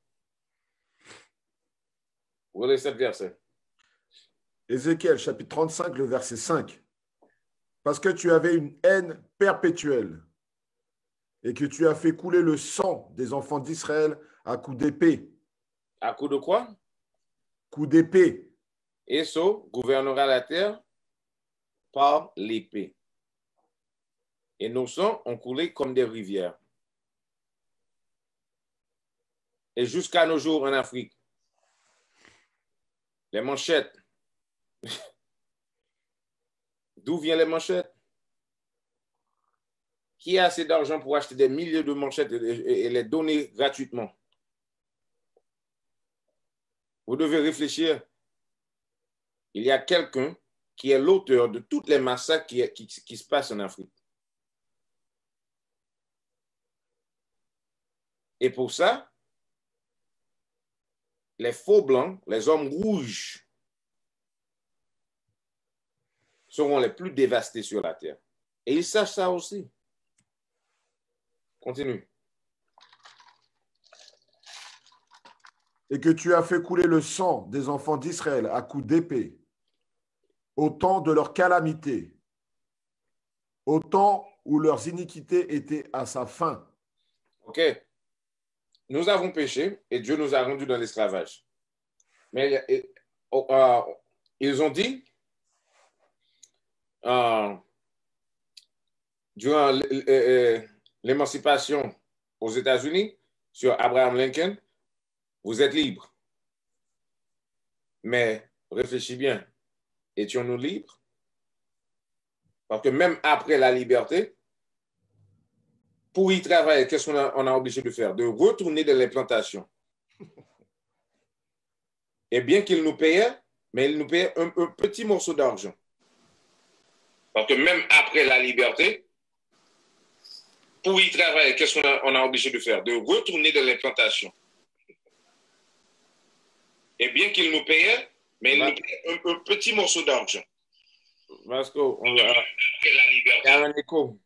A: Vous voyez ce verset?
B: Ézéchiel, chapitre 35, le verset 5. Parce que tu avais une haine perpétuelle et que tu as fait couler le sang des enfants d'Israël à coups d'épée.
A: À coup de quoi?
B: Coup d'épée.
A: Esau gouvernera la terre par l'épée. Et nos sangs ont coulé comme des rivières. Et jusqu'à nos jours en Afrique, les manchettes. D'où viennent les manchettes? Qui a assez d'argent pour acheter des milliers de manchettes et les donner gratuitement? Vous devez réfléchir. Il y a quelqu'un qui est l'auteur de toutes les massacres qui se passent en Afrique. Et pour ça, les faux blancs, les hommes rouges, seront les plus dévastés sur la terre. Et ils sachent ça aussi. Continue.
B: Et que tu as fait couler le sang des enfants d'Israël à coups d'épée, au temps de leur calamité, au temps où leurs iniquités étaient à sa fin.
A: OK. Nous avons péché et Dieu nous a rendus dans l'esclavage. Mais ils ont dit, durant l'émancipation aux États-Unis, sur Abraham Lincoln, vous êtes libres. Mais réfléchis bien, étions-nous libres? Parce que même après la liberté, pour y travailler, qu'est-ce qu'on a obligé de faire? De retourner dans les plantations. Et bien qu'ils nous payaient, mais ils nous payaient un petit morceau d'argent. Parce que même après la liberté, pour y travailler, qu'est-ce qu'on a obligé de faire? De retourner dans les plantations. Et bien qu'ils nous payaient, mais ils nous payaient un petit morceau d'argent. Vasco, il y a un écho.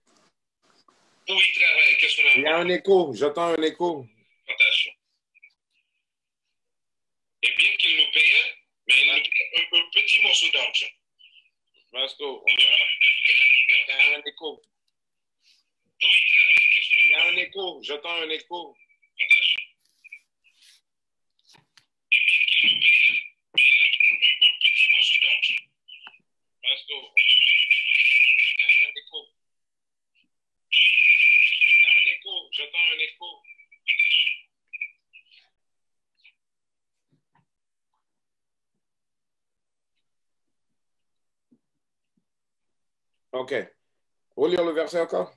A: Pour y travailler, qu'est-ce qu'on a... Il y a un écho, j'entends un écho. Et bien qu'ils nous payaient, mais ils nous payaient un petit morceau d'argent. Vasco, il y a un écho. Il y a un écho, j'entends un écho. Et bien qu'ils nous payaient, mais ils nous payaient un petit morceau d'argent. Vasco, il y a un écho. Il y a un écho, j'entends un écho. OK. Vous lire le verset encore?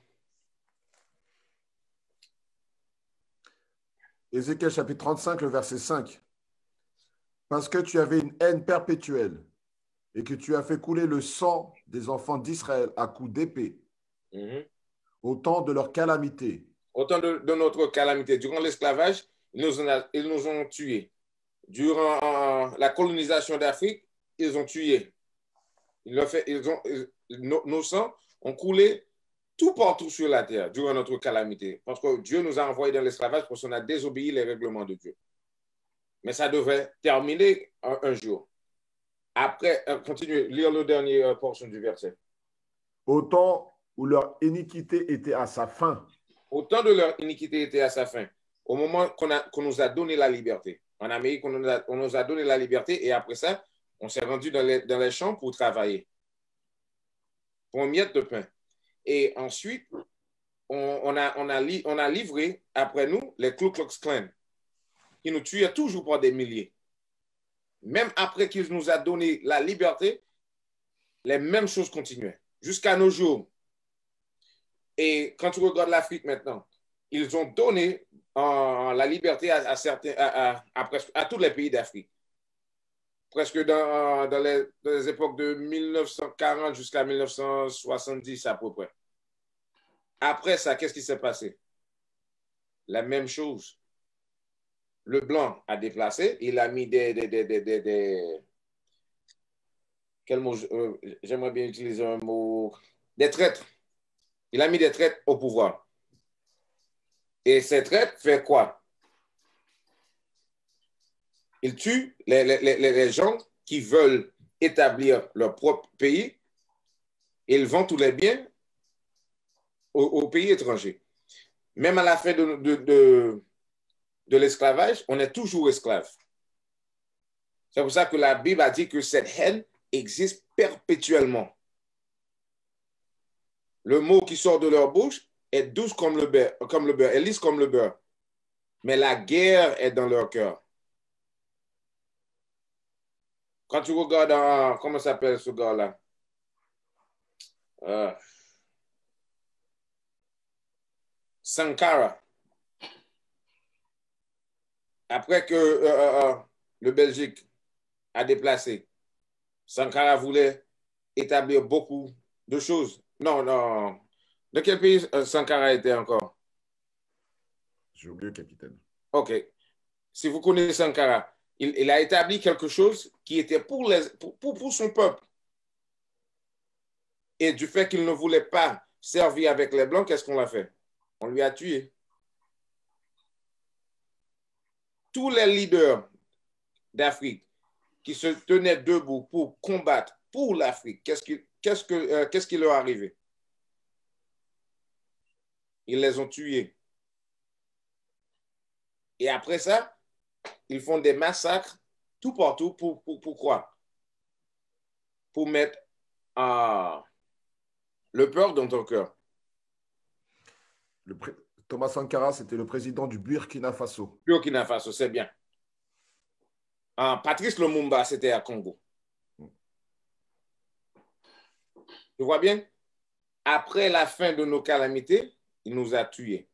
B: Ézéchiel chapitre 35, le verset 5. Parce que tu avais une haine perpétuelle et que tu as fait couler le sang des enfants d'Israël à coups d'épée, au temps de leur calamité.
A: Au temps de notre calamité. Durant l'esclavage, ils nous ont tués. Durant la colonisation d'Afrique, ils ont tué. Nos sangs ont coulé tout partout sur la terre durant notre calamité. Parce que Dieu nous a envoyés dans l'esclavage parce qu'on a désobéi les règlements de Dieu. Mais ça devait terminer un jour. Après, continuez, lire le dernier portion du verset.
B: Au temps où leur iniquité était à sa fin.
A: Au temps de leur iniquité était à sa fin. Au moment qu'on nous a donné la liberté. En Amérique, on nous a donné la liberté et après ça, on s'est rendu dans les champs pour travailler. Pour une miette de pain. Et ensuite, on a livré après nous les Ku Klux Klan qui nous tuaient toujours par des milliers. Même après qu'il nous a donné la liberté, les mêmes choses continuaient jusqu'à nos jours. Et quand tu regardes l'Afrique maintenant, ils ont donné la liberté à tous les pays d'Afrique. Presque dans les époques de 1940 jusqu'à 1970 à peu près. Après ça, qu'est-ce qui s'est passé? La même chose. Le blanc a déplacé, il a mis quel mot? J'aimerais bien utiliser un mot. Des traîtres. Il a mis des traîtres au pouvoir. Et ces traîtres fait quoi? Ils tuent les gens qui veulent établir leur propre pays. Ils vendent tous les biens aux pays étrangers. Même à la fin de l'esclavage, on est toujours esclave. C'est pour ça que la Bible a dit que cette haine existe perpétuellement. Le mot qui sort de leur bouche est douce comme le beurre, est lisse comme le beurre. Mais la guerre est dans leur cœur. Quand tu regardes, comment s'appelle ce gars-là? Sankara. Après que le Belgique a déplacé, Sankara voulait établir beaucoup de choses. Non. De quel pays Sankara était encore?
B: J'ai oublié, capitaine.
A: OK. Si vous connaissez Sankara, il a établi quelque chose qui était pour son peuple. Et du fait qu'il ne voulait pas servir avec les Blancs, qu'est-ce qu'on a fait? On lui a tué. Tous les leaders d'Afrique qui se tenaient debout pour combattre pour l'Afrique, qu'est-ce qui leur est arrivé? Ils les ont tués. Et après ça, ils font des massacres tout partout pour quoi? Pour mettre le peur dans ton cœur.
B: Thomas Sankara, c'était le président du Burkina Faso.
A: Burkina Faso, c'est bien. Patrice Lumumba, c'était à Congo. Tu vois bien? Après la fin de nos calamités, il nous a tués.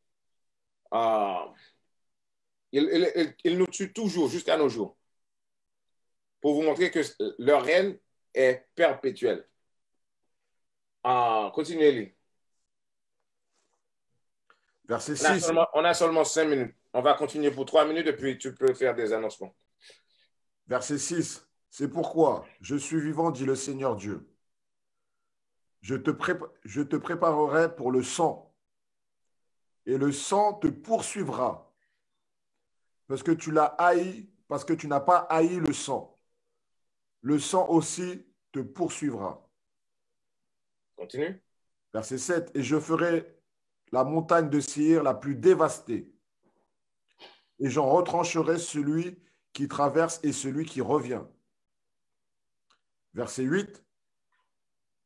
A: Il nous tue toujours jusqu'à nos jours pour vous montrer que leur règne est perpétuel. Continuez-les.
B: Verset 6.
A: On a seulement 5 minutes. On va continuer pour 3 minutes et puis tu peux faire des annoncements.
B: Verset 6. C'est pourquoi je suis vivant, dit le Seigneur Dieu. Je te préparerai pour le sang, et le sang te poursuivra, parce que tu l'as haï, parce que tu n'as pas haï le sang. Le sang aussi te poursuivra.
A: Continue.
B: Verset 7. Et je ferai la montagne de Séir la plus dévastée, et j'en retrancherai celui qui traverse et celui qui revient. Verset 8.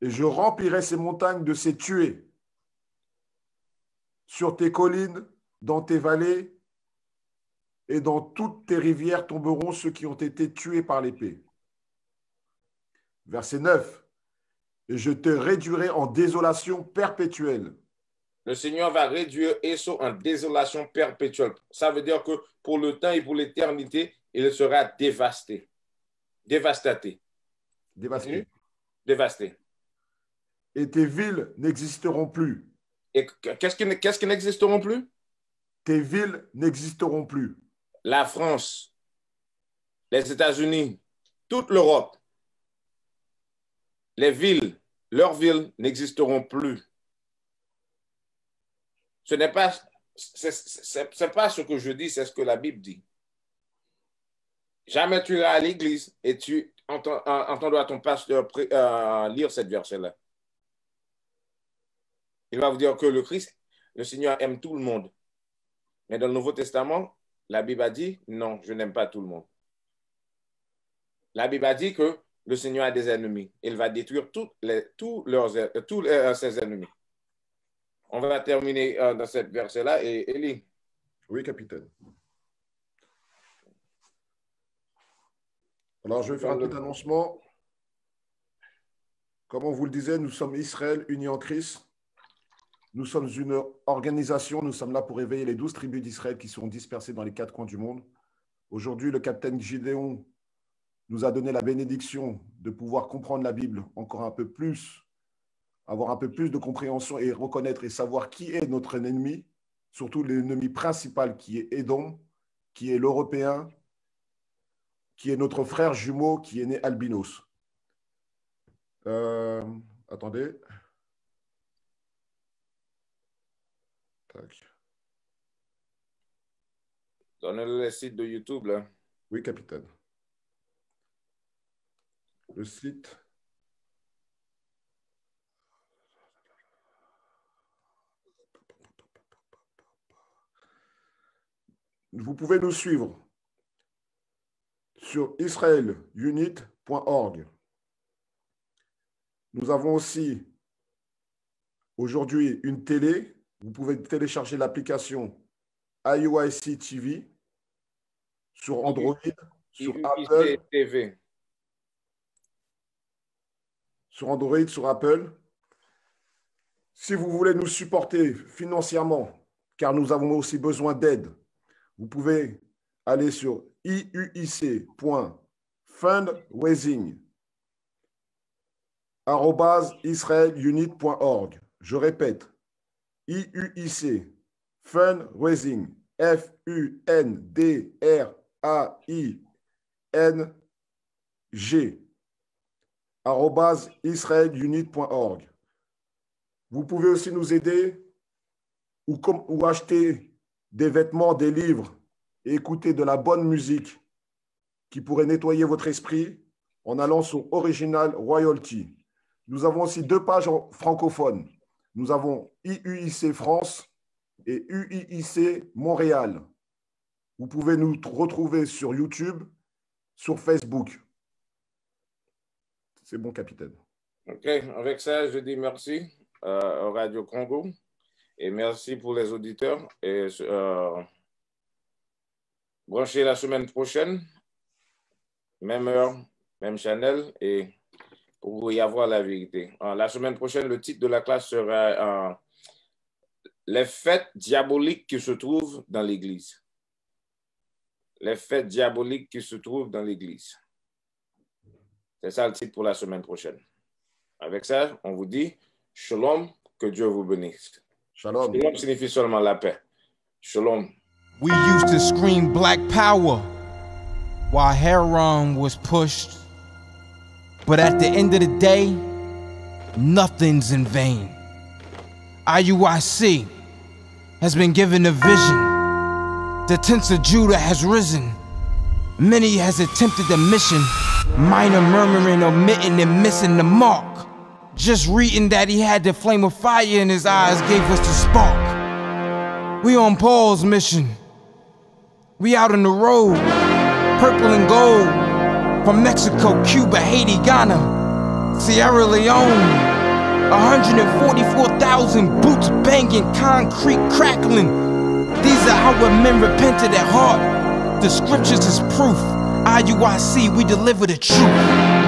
B: Et je remplirai ces montagnes de ces tués. Sur tes collines, dans tes vallées et dans toutes tes rivières tomberont ceux qui ont été tués par l'épée. Verset 9. Et je te réduirai en désolation perpétuelle.
A: Le Seigneur va réduire Esso en désolation perpétuelle. Ça veut dire que pour le temps et pour l'éternité, il sera dévasté. Dévastaté.
B: Dévasté.
A: Dévasté.
B: Et tes villes n'existeront plus.
A: Et qu'est-ce qui n'existeront plus?
B: Tes villes n'existeront plus.
A: La France, les États-Unis, toute l'Europe, les villes, leurs villes n'existeront plus. Ce n'est pas, c'est pas ce que je dis, c'est ce que la Bible dit. Jamais tu iras à l'église et tu entendras ton pasteur lire cette verset-là. Il va vous dire que le Christ, le Seigneur aime tout le monde. Mais dans le Nouveau Testament, la Bible a dit, non, je n'aime pas tout le monde. La Bible a dit que le Seigneur a des ennemis. Il va détruire tous ses ennemis. On va terminer dans cette verset-là. Et Élie.
B: Oui, capitaine. Alors, je vais faire un petit annoncement. Comme on vous le disait, nous sommes Israël unis en Christ. Nous sommes une organisation. Nous sommes là pour éveiller les 12 tribus d'Israël qui sont dispersées dans les 4 coins du monde. Aujourd'hui, le capitaine Gideon nous a donné la bénédiction de pouvoir comprendre la Bible encore un peu plus, avoir un peu plus de compréhension et reconnaître et savoir qui est notre ennemi, surtout l'ennemi principal qui est Édom, qui est l'Européen, qui est notre frère jumeau qui est né albinos. Attendez. Tac.
A: Donnez-le le site de YouTube, là.
B: Oui, capitaine. Le site. Vous pouvez nous suivre sur israelunit.org. Nous avons aussi aujourd'hui une télé. Vous pouvez télécharger l'application IUIC TV sur Android, sur Apple.
A: TV.
B: Sur Android, sur Apple. Si vous voulez nous supporter financièrement, car nous avons aussi besoin d'aide, vous pouvez aller sur iuic.fundraising@israelunit.org. Je répète, IUIC, fundraising, FUNDRAING, @israelunit.org. Vous pouvez aussi nous aider ou acheter des vêtements, des livres et écouter de la bonne musique qui pourrait nettoyer votre esprit en allant sur Original Royalty. Nous avons aussi 2 pages francophones. Nous avons IUIC France et UIIC Montréal. Vous pouvez nous retrouver sur YouTube, sur Facebook. C'est bon, capitaine.
A: OK. Avec ça, je dis merci au Radio Congo et merci pour les auditeurs. Et branchez la semaine prochaine, même heure, même channel, et pour y avoir la vérité. La semaine prochaine, le titre de la classe sera les fêtes diaboliques qui se trouvent dans l'Église. Les fêtes diaboliques qui se trouvent dans l'Église. C'est ça le titre pour la semaine prochaine. Avec ça, on vous dit Shalom, que Dieu vous bénisse.
B: Shalom.
A: Shalom signifie seulement la paix. Shalom.
C: We used to scream black power while Heron was pushed. But at the end of the day, nothing's in vain. IUIC has been given a vision. The tents of Judah has risen. Many has attempted the mission. Minor murmuring, omitting, and missing the mark. Just reading that he had the flame of fire in his eyes gave us the spark. We on Paul's mission. We out on the road, purple and gold. From Mexico, Cuba, Haiti, Ghana, Sierra Leone. 144,000 boots banging, concrete crackling. These are how men repented at heart. The scriptures is proof. IUIC, we deliver the truth.